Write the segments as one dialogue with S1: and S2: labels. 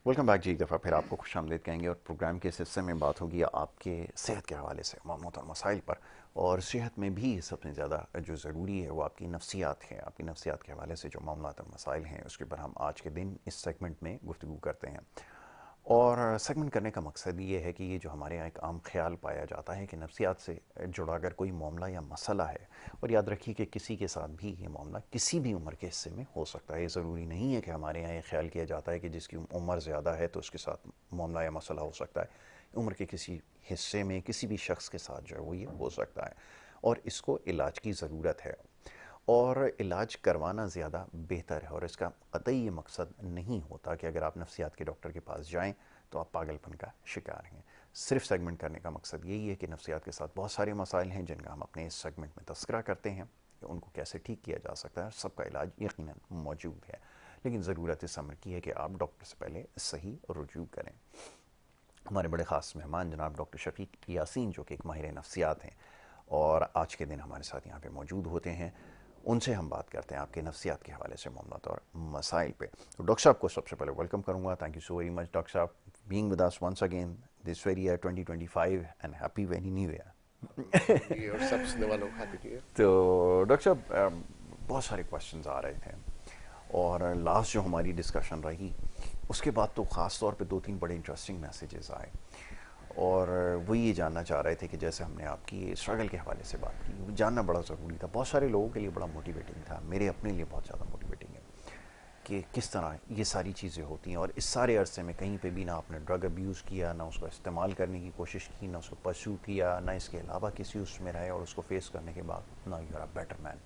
S1: Welcome back जी। एक दफ़ा फिर आपको खुशामदीद कहेंगे और प्रोग्राम के इस हिस्से में बात होगी आपके सेहत के हवाले से मामूत और मसाइल पर। और सेहत में भी सबसे ज़्यादा जो ज़रूरी है वो आपकी नफ्सियात है। आपकी नफ्सियात के हवाले से जो मामलात और मसाइल हैं उसके ऊपर हम आज के दिन इस सेगमेंट में गुफ्तगू करते हैं। और सेगमेंट करने का मकसद ये है कि ये जो हमारे यहाँ एक आम ख्याल पाया जाता है कि नफ्सियात से जुड़ा अगर कोई मामला या मसला है, और याद रखिए कि किसी के साथ भी ये मामला किसी भी उम्र के हिस्से में हो सकता है। ये ज़रूरी नहीं है कि हमारे यहाँ ये ख्याल किया जाता है कि जिसकी उम्र ज़्यादा है तो उसके साथ मामला या मसला हो सकता है। उम्र के किसी हिस्से में किसी भी शख्स के साथ जो है वो ये हो सकता है, और इसको इलाज की ज़रूरत है। और इलाज करवाना ज़्यादा बेहतर है, और इसका कतई ये मकसद नहीं होता कि अगर आप नफ्सियात के डॉक्टर के पास जाएं तो आप पागलपन का शिकार हैं। सिर्फ सेगमेंट करने का मकसद यही है कि नफ्सियात के साथ बहुत सारे मसाइल हैं जिनका हम अपने इस सेगमेंट में तस्करा करते हैं कि उनको कैसे ठीक किया जा सकता है। सबका इलाज यकीनन मौजूद है, लेकिन ज़रूरत इस अमर की है कि आप डॉक्टर से पहले सही रुजू करें। हमारे बड़े ख़ास मेहमान जनाब डॉक्टर शफीक यासीन, जो कि एक माहिर नफ्सियात हैं और आज के दिन हमारे साथ यहाँ पे मौजूद होते हैं, उनसे हम बात करते हैं आपके नफ्सियात के हवाले से मामलात और मसाइल पे। तो डॉक्टर साहब को सबसे पहले वेलकम करूँगा। Thank you so very much doctor साहब being with us once again this very year 2025 and happy very new year.
S2: ये और सब सुनने वालों को हैप्पी न्यू ईयर।
S1: तो डॉक्टर साहब, बहुत सारे क्वेश्चंस आ रहे थे, और लास्ट जो हमारी डिस्कशन रही उसके बाद तो ख़ास तौर पे दो तीन बड़े इंटरेस्टिंग मैसेजेस आए, और वो ये जानना चाह रहे थे कि जैसे हमने आपकी स्ट्रगल के हवाले से बात की, वो जानना बड़ा ज़रूरी था। बहुत सारे लोगों के लिए बड़ा मोटिवेटिंग था, मेरे अपने लिए बहुत ज़्यादा मोटिवेटिंग है कि किस तरह ये सारी चीज़ें होती हैं, और इस सारे अरसे में कहीं पे भी ना आपने ड्रग अब्यूज़ किया, ना उसको इस्तेमाल करने की कोशिश की, ना उसको परस्यू किया, ना इसके अलावा किसी उसमें रहे, और उसको फेस करने के बाद ना you are a better man.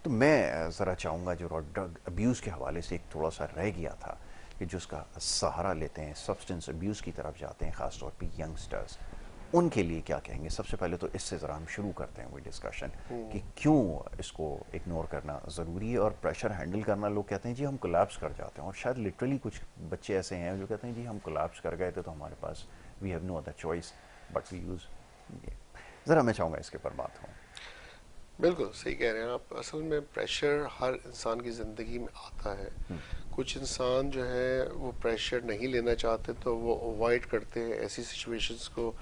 S1: तो मैं ज़रा चाहूँगा जो ड्रग अब्यूज़ के हवाले से एक थोड़ा सा रह गया था कि जो उसका सहारा लेते हैं, सब्सटेंस अब्यूज़ की तरफ जाते हैं, ख़ास तौर पे यंगस्टर्स, उनके लिए क्या कहेंगे? सबसे पहले तो इससे ज़रा हम शुरू करते हैं वो डिस्कशन कि क्यों इसको इग्नोर करना ज़रूरी है, और प्रेशर हैंडल करना। लोग कहते हैं जी हम कोलैप्स कर जाते हैं, और शायद लिटरली कुछ बच्चे ऐसे हैं जो कहते हैं जी हम कोलैप्स कर गए थे तो हमारे पास we have no other choice but we use. ज़रा मैं चाहूँगा इसके ऊपर बात हो।
S2: बिल्कुल सही कह रहे हैं आप। असल में प्रेशर हर इंसान की ज़िंदगी में आता है। कुछ इंसान जो है वो प्रेशर नहीं लेना चाहते तो वो अवॉइड करते हैं ऐसी सिचुएशंस को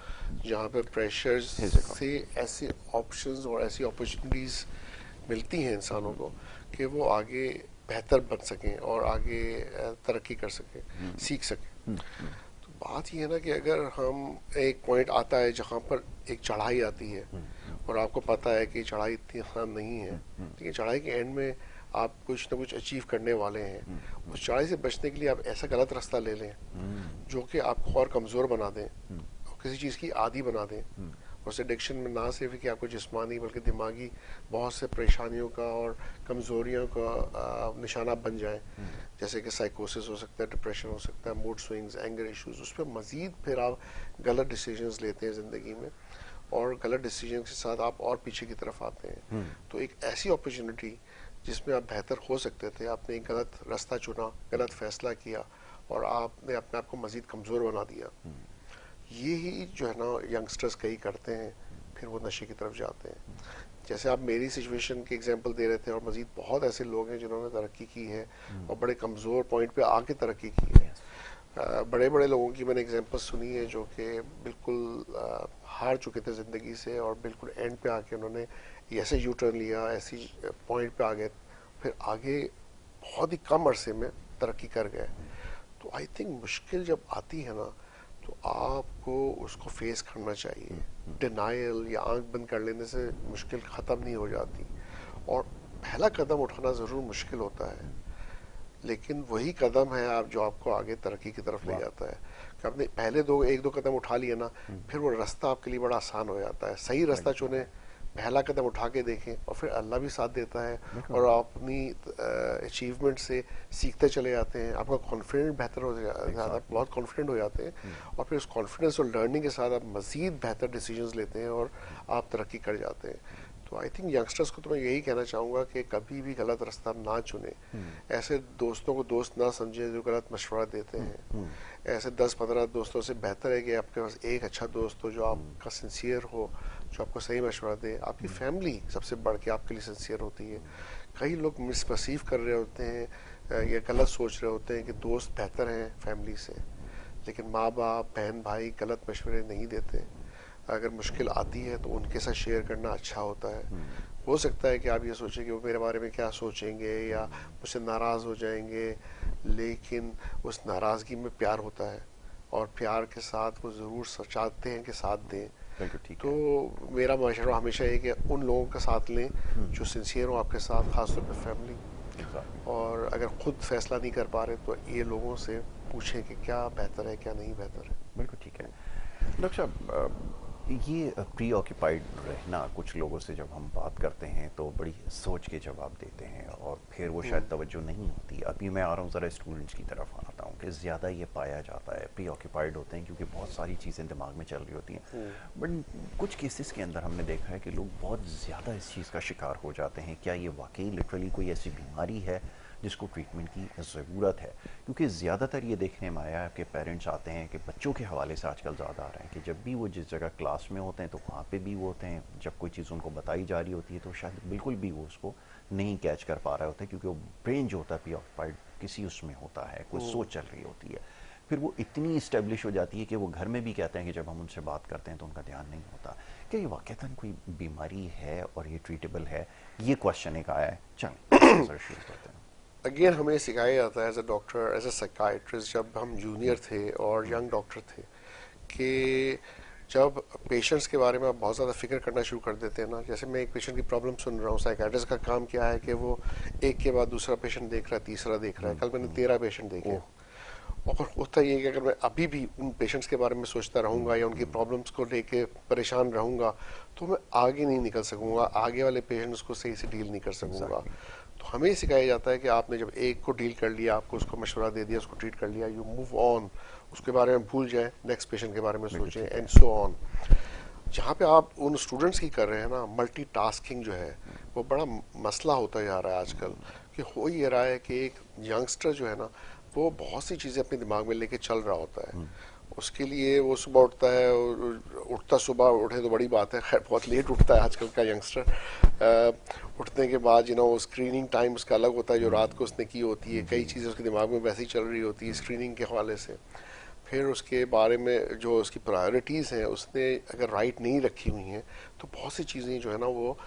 S2: जहाँ पे प्रेशर
S1: फिजिकल।
S2: से ऐसे ऑप्शंस और ऐसी अपॉर्चुनिटीज़ मिलती हैं इंसानों को कि वो आगे बेहतर बन सकें और आगे तरक्की कर सकें, सीख सकें। तो बात ये है ना कि अगर हम एक पॉइंट आता है जहाँ पर एक चढ़ाई आती है और आपको पता है कि चढ़ाई इतनी आसान नहीं है, लेकिन चढ़ाई के एंड में आप कुछ ना कुछ अचीव करने वाले हैं। उस चढ़ाई से बचने के लिए आप ऐसा गलत रास्ता ले लें जो कि आपको और कमज़ोर बना दें और किसी चीज़ की आदी बना दें। उस एडिक्शन में ना सिर्फ कि आपको जिस्मानी बल्कि दिमागी बहुत से परेशानियों का और कमज़ोरियों का निशाना बन जाए, जैसे कि साइकोसिस हो सकता है, डिप्रेशन हो सकता है, मूड स्विंग्स, एंगर इश्यूज। उस पर मज़ीद फिर आप गलत डिसीजंस लेते हैं ज़िंदगी में, और गलत डिसीजन के साथ आप और पीछे की तरफ आते हैं। तो एक ऐसी अपॉर्चुनिटी जिसमें आप बेहतर हो सकते थे, आपने एक गलत रास्ता चुना, गलत फैसला किया और आपने अपने आप को मज़ीद कमज़ोर बना दिया। ये ही जो है ना यंगस्टर्स कई करते हैं, फिर वो नशे की तरफ जाते हैं। जैसे आप मेरी सिचुएशन की एग्जांपल दे रहे थे, और मज़ीद बहुत ऐसे लोग हैं जिन्होंने तरक्की की है और बड़े कमज़ोर पॉइंट पे आके तरक्की की है।
S1: यस।
S2: बड़े बड़े लोगों की मैंने एग्जांपल सुनी है जो कि बिल्कुल हार चुके थे ज़िंदगी से, और बिल्कुल एंड पे आके उन्होंने ऐसे यू टर्न लिया, ऐसी पॉइंट पे आ गए, फिर आगे बहुत ही कम अरसे में तरक्की कर गए। तो आई थिंक मुश्किल जब आती है ना तो आपको उसको फेस करना चाहिए। डिनायल या आंख बंद कर लेने से मुश्किल ख़त्म नहीं हो जाती, और पहला कदम उठाना ज़रूर मुश्किल होता है, लेकिन वही कदम है आप जो आपको आगे तरक्की की तरफ ले
S1: वाह।
S2: जाता है। कि आपने पहले एक दो कदम उठा लिए ना, फिर वो रास्ता आपके लिए बड़ा आसान हो जाता है। सही रास्ता
S1: राइट।
S2: चुने, पहला कदम उठा के देखें, और फिर अल्लाह भी साथ देता है,
S1: बिल्कुल।
S2: और आप अपनी अचीवमेंट से सीखते चले जाते हैं। आपका कॉन्फिडेंस बेहतर हो जाता है,
S1: एग्जैक्टली।
S2: बहुत कॉन्फिडेंट हो जाते हैं, और फिर उस कॉन्फिडेंस और लर्निंग के साथ आप मज़ीद बेहतर डिसीजंस लेते हैं और आप तरक्की कर जाते हैं। तो आई थिंक यंगस्टर्स को तो मैं यही कहना चाहूँगा कि कभी भी गलत रास्ता ना चुने। ऐसे दोस्तों को दोस्त ना समझें जो गलत मशवरा देते हैं। ऐसे 10-15 दोस्तों से बेहतर है कि आपके पास एक अच्छा दोस्त हो जो आपका सिंसियर हो, जो आपको सही मशवरा दे। आपकी फैमिली सबसे बढ़ के आपके लिए सिंसियर होती है। कई लोग मिसपर्सीव कर रहे होते हैं ये गलत सोच रहे होते हैं कि दोस्त बेहतर हैं फैमिली से, लेकिन माँ बाप बहन भाई गलत मशवरे नहीं देते। अगर मुश्किल आती है तो उनके साथ शेयर करना अच्छा होता है। हो सकता है कि आप ये सोचें कि वो मेरे बारे में क्या सोचेंगे या मुझसे नाराज़ हो जाएंगे, लेकिन उस नाराज़गी में प्यार होता है और प्यार के साथ वो ज़रूर चाहते हैं कि साथ दें।
S1: बिल्कुल ठीक
S2: तो
S1: है।
S2: मेरा मशवरा हमेशा ये कि उन लोगों का साथ लें जो सिंसियर हो आपके साथ, खासतौर पर फैमिली।
S1: एग्जैक्टली।
S2: और अगर खुद फैसला नहीं कर पा रहे तो ये लोगों से पूछें कि क्या बेहतर है क्या नहीं बेहतर है।
S1: बिल्कुल ठीक है। डॉक्टर साहब, ये प्री ऑक्यूपाइड रहना, कुछ लोगों से जब हम बात करते हैं तो बड़ी सोच के जवाब देते हैं और फिर वो शायद तवज्जो नहीं होती। अभी मैं आ रहा हूँ ज़रा स्टूडेंट्स की तरफ आता हूँ कि ज़्यादा ये पाया जाता है, प्री ऑक्यूपाइड होते हैं क्योंकि बहुत सारी चीज़ें दिमाग में चल रही होती हैं। बट कुछ केसेस के अंदर हमने देखा है कि लोग बहुत ज़्यादा इस चीज़ का शिकार हो जाते हैं। क्या ये वाकई लिटरली कोई ऐसी बीमारी है जिसको ट्रीटमेंट की ज़रूरत है? क्योंकि ज़्यादातर ये देखने में आया है, आपके पेरेंट्स आते हैं कि बच्चों के हवाले से आजकल ज़्यादा आ रहे हैं कि जब भी वो जिस जगह क्लास में होते हैं तो वहाँ पे भी वो होते हैं, जब कोई चीज़ उनको बताई जा रही होती है तो शायद बिल्कुल भी वो उसको नहीं कैच कर पा रहे होते हैं क्योंकि वो ब्रेन जो होता है प्रीऑक्युपाइड किसी उसमें होता है, कोई सोच चल रही होती है। फिर वो इतनी इस्टेब्लिश हो जाती है कि वो घर में भी कहते हैं कि जब हम उनसे बात करते हैं तो उनका ध्यान नहीं होता। क्या ये वाकईतन कोई बीमारी है और ये ट्रीटेबल है? ये क्वेश्चन एक आया है। चलो शुरू करते हैं।
S2: अगेन हमें सिखाया जाता है as a doctor, as a psychiatrist, जब हम जूनियर थे और यंग डॉक्टर थे, कि जब पेशेंट्स के बारे में आप बहुत ज़्यादा फिक्र करना शुरू कर देते हैं ना, जैसे मैं एक पेशेंट की प्रॉब्लम सुन रहा हूँ, साइकाइट्रिस्ट का काम क्या है कि वो एक के बाद दूसरा पेशेंट देख रहा है, तीसरा देख रहा है। कल मैंने 13 पेशेंट देखे। और होता ये है कि अगर मैं अभी भी उन पेशेंट्स के बारे में सोचता रहूँगा या उनकी प्रॉब्लम्स को लेके परेशान रहूँगा तो मैं आगे नहीं निकल सकूँगा, आगे वाले पेशेंट्स को सही से डील नहीं कर सकूँगा। तो हमें सिखाया जाता है कि आपने जब एक को डील कर लिया, आपको उसको मशवरा दे दिया, उसको ट्रीट कर लिया, यू मूव ऑन, उसके बारे में भूल जाए, नेक्स्ट पेशेंट के बारे में सोचें, एंड सो ऑन। जहाँ पे आप उन स्टूडेंट्स की कर रहे हैं ना, मल्टीटास्किंग जो है वो बड़ा मसला होता जा रहा है आजकल। कि हो ये रहा है कि एक यंगस्टर जो है ना, वो बहुत सी चीज़ें अपने दिमाग में लेके चल रहा होता है। उसके लिए वो सुबह उठता है, उठता सुबह उठे तो बड़ी बात है, खैर बहुत लेट उठता है आजकल का यंगस्टर। उठने के बाद वो स्क्रीनिंग टाइम उसका अलग होता है जो रात को उसने की होती है, कई चीज़ें उसके दिमाग में वैसे ही चल रही होती है स्क्रीनिंग के हवाले से। फिर उसके बारे में जो उसकी प्रायोरिटीज़ हैं उसने अगर राइट नहीं रखी हुई हैं तो बहुत सी चीज़ें जो है ना वो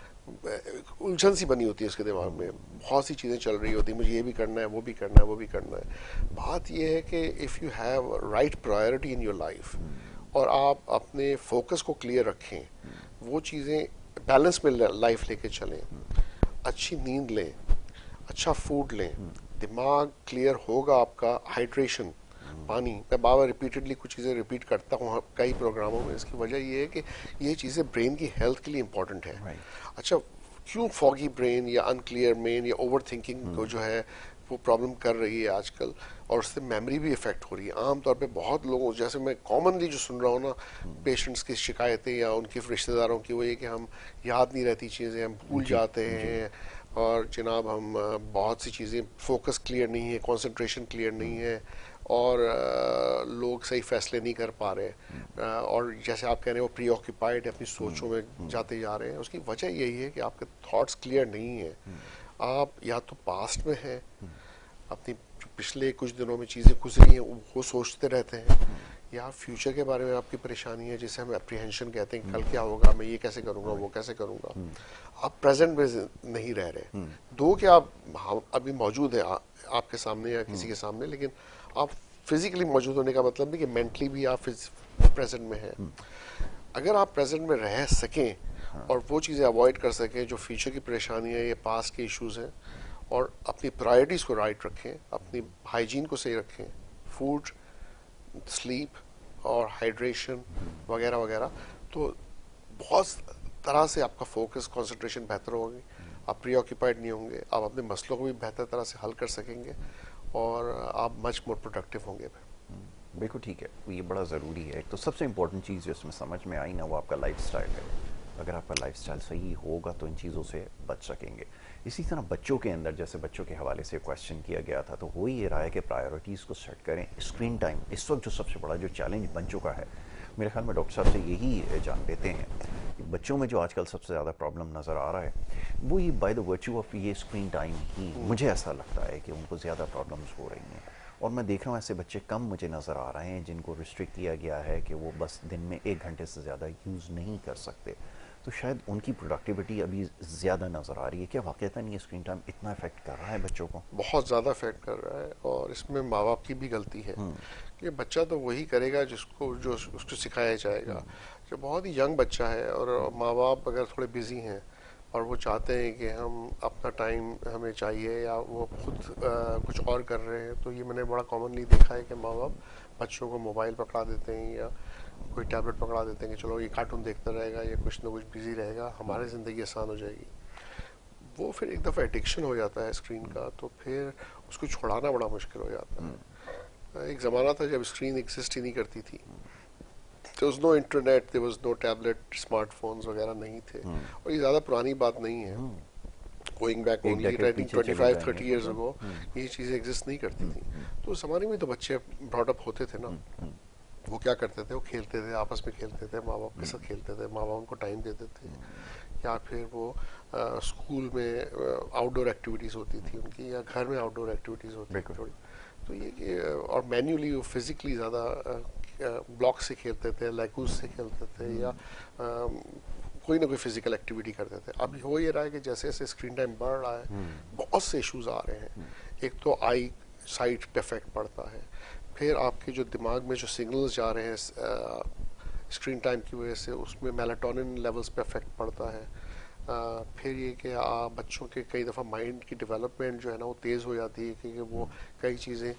S2: उलझन सी बनी होती है उसके दिमाग में, बहुत सी चीज़ें चल रही होती हैं, मुझे ये भी करना है, वो भी करना है, वो भी करना है। बात यह है कि if you have right priority in your life और आप अपने फोकस को क्लियर रखें, वो चीज़ें बैलेंस में लाइफ लेके चलें, अच्छी नींद लें, अच्छा फूड लें, दिमाग क्लियर होगा आपका। हाइड्रेशन, पानी, मैं बार बार रिपीटेडली कुछ चीज़ें रिपीट करता हूँ कई प्रोग्रामों में। इसकी वजह ये है कि ये चीज़ें ब्रेन की हेल्थ के लिए इंपॉर्टेंट है। अच्छा, क्यों फॉगी ब्रेन या अनक्लियर मेन या ओवर थिंकिंग को जो है वो प्रॉब्लम कर रही है आजकल, और उससे मेमोरी भी इफेक्ट हो रही है। आमतौर पे बहुत लोगों, जैसे मैं कॉमनली जो सुन रहा हूँ ना, पेशेंट्स की शिकायतें या उनके रिश्तेदारों की, वो ये कि हम याद नहीं रहती चीज़ें, हम भूल जाते हैं, और जनाब हम बहुत सी चीज़ें, फोकस क्लियर नहीं है, कंसंट्रेशन क्लियर नहीं है, और लोग सही फैसले नहीं कर पा रहे। और जैसे आप कह रहे हो प्री ऑक्यूपाइड अपनी सोचों में जाते जा रहे हैं, उसकी वजह यही है कि आपके थॉट्स क्लियर नहीं है। आप या तो पास्ट में हैं, अपनी पिछले कुछ दिनों में चीज़ें गुजरी हैं वो सोचते रहते हैं, या फ्यूचर के बारे में आपकी परेशानी है जिसे हम अप्रीहेंशन कहते हैं, कल क्या होगा, मैं ये कैसे करूँगा, वो कैसे करूँगा। आप प्रेजेंट में नहीं रह रहे। दो कि आप अभी मौजूद हैं आपके सामने या किसी के सामने, लेकिन आप फिजिकली मौजूद होने का मतलब नहीं कि मेंटली भी आप प्रेजेंट में हैं। अगर आप प्रेजेंट में रह सकें और वो चीज़ें अवॉइड कर सकें जो फ्यूचर की परेशानी है या पास्ट के इश्यूज हैं, और अपनी प्रायोरिटीज़ को राइट रखें, अपनी हाइजीन को सही रखें, फूड, स्लीप और हाइड्रेशन वगैरह वगैरह, तो बहुत तरह से आपका फोकस कंसंट्रेशन बेहतर होगी, आप प्री ऑक्यूपाइड नहीं होंगे, आप अपने मसलों को भी बेहतर तरह से हल कर सकेंगे, और आप मच मोर प्रोडक्टिव होंगे।
S1: बिल्कुल ठीक है, ये बड़ा ज़रूरी है। एक तो सबसे इम्पोर्टेंट चीज़ जो इसमें समझ में आई ना, वो आपका लाइफस्टाइल है। अगर आपका लाइफस्टाइल सही होगा तो इन चीज़ों से बच सकेंगे। इसी तरह बच्चों के अंदर, जैसे बच्चों के हवाले से क्वेश्चन किया गया था, तो हो ही ये रहा है कि प्रायोरिटीज़ को सेट करें। स्क्रीन टाइम इस वक्त जो सबसे बड़ा जो चैलेंज बन चुका है मेरे ख्याल में डॉक्टर साहब से यही जान लेते हैं कि बच्चों में जो आजकल सबसे ज़्यादा प्रॉब्लम नज़र आ रहा है वो ये बाय द वर्च्यू ऑफ ये स्क्रीन टाइम ही मुझे ऐसा लगता है कि उनको ज़्यादा प्रॉब्लम्स हो रही हैं। और मैं देख रहा हूँ ऐसे बच्चे कम मुझे नज़र आ रहे हैं जिनको रिस्ट्रिक्ट किया गया है कि वो बस दिन में 1 घंटे से ज़्यादा यूज़ नहीं कर सकते। तो शायद उनकी प्रोडक्टिविटी अभी ज़्यादा नज़र आ रही है। क्या वाक़ईतन ये स्क्रीन टाइम इतना इफेक्ट कर रहा है बच्चों को?
S2: बहुत ज़्यादा इफेक्ट कर रहा है, और इसमें माँ बाप की भी गलती है कि बच्चा तो वही करेगा जिसको जो उसको सिखाया जाएगा। जो बहुत ही यंग बच्चा है और माँ बाप अगर थोड़े बिजी हैं और वो चाहते हैं कि हम अपना टाइम हमें चाहिए, या वो खुद कुछ और कर रहे हैं, तो ये मैंने बड़ा कॉमनली देखा है कि माँ बाप बच्चों को मोबाइल पकड़ा देते हैं या कोई टैबलेट पकड़ा देते हैं कि चलो ये कार्टून देखता रहेगा या कुछ ना कुछ बिजी रहेगा, हमारी ज़िंदगी आसान हो जाएगी। वो फिर एक दफ़ा एडिक्शन हो जाता है स्क्रीन का, तो फिर उसको छुड़ाना बड़ा मुश्किल हो जाता है। एक ज़माना था जब स्क्रीन एग्जिस्ट ही नहीं करती थी, there was no internet, there was no tablet, smartphones वगैरह नहीं थे, और ये ज़्यादा पुरानी बात नहीं है। गोइंग बैक
S1: एक
S2: ओनली आई
S1: डेकेड
S2: थिंक
S1: पीछे चले
S2: 25-30
S1: जाएंगे
S2: ईयर्स
S1: तो
S2: अगो ये चीज़ें एग्जिस्ट नहीं करती थी। तो उस ज़माने में तो बच्चे ब्रॉट अप होते थे ना, वो क्या करते थे, वो खेलते थे, आपस में खेलते थे, माँ बाप के साथ खेलते थे, माँ बाप उनको टाइम देते थे, या फिर वो स्कूल में आउटडोर एक्टिविटीज़ होती थी उनकी, या घर में आउटडोर एक्टिविटीज़ होती थी थोड़ी। तो ये कि और मैन्युअली वो फिजिकली ज़्यादा ब्लॉक से खेलते थे, लेगूज से खेलते थे, या कोई ना कोई फिजिकल एक्टिविटी करते थे। अभी हो ये रहा है कि जैसे जैसे स्क्रीन टाइम बढ़ रहा है, बहुत से इश्यूज आ रहे हैं। एक तो आई साइट पे इफेक्ट पड़ता है, फिर आपके जो दिमाग में जो सिग्नल्स जा रहे हैं स्क्रीन टाइम की वजह से, उसमें मेलाटोनिन लेवल्स पे इफेक्ट पड़ता है। फिर ये कि बच्चों के कई दफ़ा माइंड की डेवलपमेंट जो है ना वो तेज़ हो जाती है, क्योंकि वो कई चीज़ें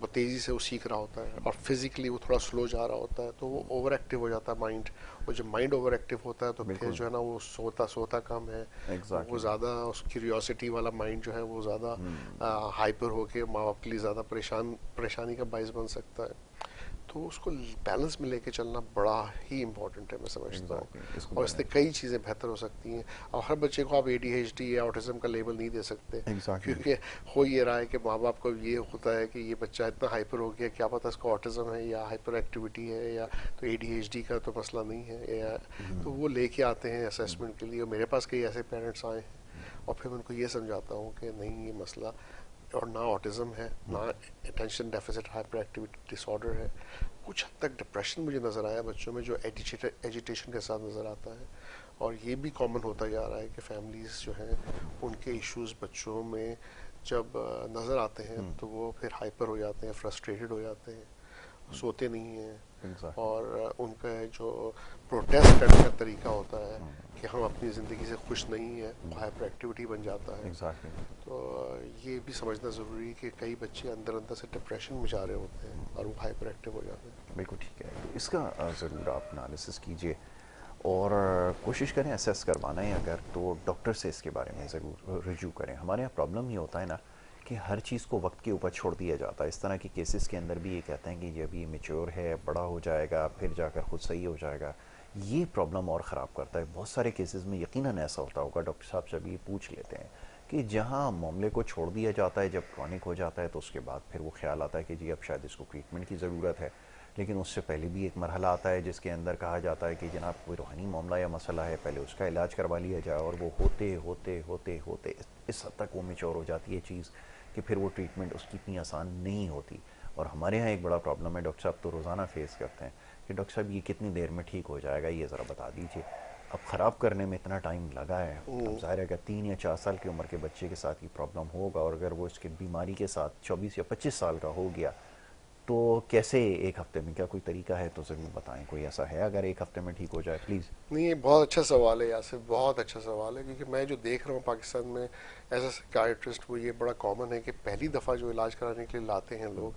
S2: वो तेज़ी से वो सीख रहा होता है, और फिज़िकली वो थोड़ा स्लो जा रहा होता है, तो वो ओवर एक्टिव हो जाता है माइंड। और जब माइंड ओवर एक्टिव होता है तो फिर जो है ना वो सोता सोता कम है, वो ज़्यादा उस क्यूरियोसिटी वाला माइंड जो है वो ज़्यादा हाइपर होके माँ बाप के लिए ज़्यादा परेशानी का बायस बन सकता है। तो उसको बैलेंस में लेके चलना बड़ा ही इम्पोर्टेंट है, मैं समझता हूँ। और इससे कई चीज़ें बेहतर हो सकती हैं। और हर बच्चे को आप ADHD या ऑटिज्म का लेबल नहीं दे सकते, क्योंकि हो ये रहा है कि माँ बाप को ये होता है कि ये बच्चा इतना हाइपर हो गया, क्या पता इसको ऑटिज्म है या हाइपर एक्टिविटी है, या तो ADHD का तो मसला नहीं है, या तो वो लेके आते हैं असेसमेंट के लिए। और मेरे पास कई ऐसे पेरेंट्स आए हैं, और फिर मैं उनको ये समझाता हूँ कि नहीं, ये मसला और ना ऑटिज्म है, ना attention deficit hyper activity disorder है। कुछ हद तक डिप्रेशन मुझे नज़र आया बच्चों में, जो एजिटेशन के साथ नज़र आता है। और ये भी कॉमन होता जा रहा है कि फैमिलीज़ जो हैं उनके इश्यूज बच्चों में जब नज़र आते हैं तो वो फिर हाइपर हो जाते हैं, फ्रस्ट्रेटेड हो जाते हैं, सोते नहीं हैं। और उनका जो प्रोटेस्ट करने का तरीका होता है कि हम अपनी ज़िंदगी से खुश नहीं है, हाइपर एक्टिविटी बन जाता है। तो ये भी समझना ज़रूरी है कि कई बच्चे अंदर अंदर से डिप्रेशन में जा रहे होते हैं और वो हाइपर एक्टिव हो जाते हैं।
S1: बिल्कुल ठीक है, तो इसका ज़रूर आप एनालिसिस कीजिए और कोशिश करें असेस करवाना है अगर, तो डॉक्टर से इसके बारे में ज़रूर रिव्यू करें। हमारे यहाँ प्रॉब्लम ये होता है ना कि हर चीज़ को वक्त के ऊपर छोड़ दिया जाता है। इस तरह के केसेस के अंदर भी ये कहते हैं कि जब ये मेच्योर है, बड़ा हो जाएगा, फिर जाकर खुद सही हो जाएगा। ये प्रॉब्लम और ख़राब करता है। बहुत सारे केसेस में यकीनन ऐसा होता होगा, डॉक्टर साहब से भी पूछ लेते हैं कि जहाँ मामले को छोड़ दिया जाता है, जब क्रॉनिक हो जाता है तो उसके बाद फिर वो ख्याल आता है कि जी अब शायद इसको ट्रीटमेंट की ज़रूरत है। लेकिन उससे पहले भी एक मरहला आता है जिसके अंदर कहा जाता है कि जनाब कोई रूहानी मामला या मसला है, पहले उसका इलाज करवा लिया जाए। और वो होते होते होते होते इस हद तक वो मेच्योर हो जाती है चीज़ कि फिर वो ट्रीटमेंट उसकी इतनी आसान नहीं होती। और हमारे यहाँ एक बड़ा प्रॉब्लम है, डॉक्टर साहब तो रोज़ाना फेस करते हैं कि डॉक्टर साहब ये कितनी देर में ठीक हो जाएगा, ये ज़रा बता दीजिए। अब ख़राब करने में इतना टाइम लगा है, अब ज़ाहिर है कि 3 या 4 साल की उम्र के बच्चे के साथ ये प्रॉब्लम होगा, और अगर वो इसके बीमारी के साथ 24 या 25 साल का हो गया तो कैसे एक हफ्ते में, क्या कोई तरीका है तो ज़रूर बताएं, कोई ऐसा है अगर एक हफ्ते में ठीक हो जाए प्लीज़।
S2: नहीं, ये बहुत अच्छा सवाल है यासिर, बहुत अच्छा सवाल है, क्योंकि मैं जो देख रहा हूँ पाकिस्तान में एज ए साइकियाट्रिस्ट, वो ये बड़ा कॉमन है कि पहली दफ़ा जो इलाज कराने के लिए लाते हैं लोग,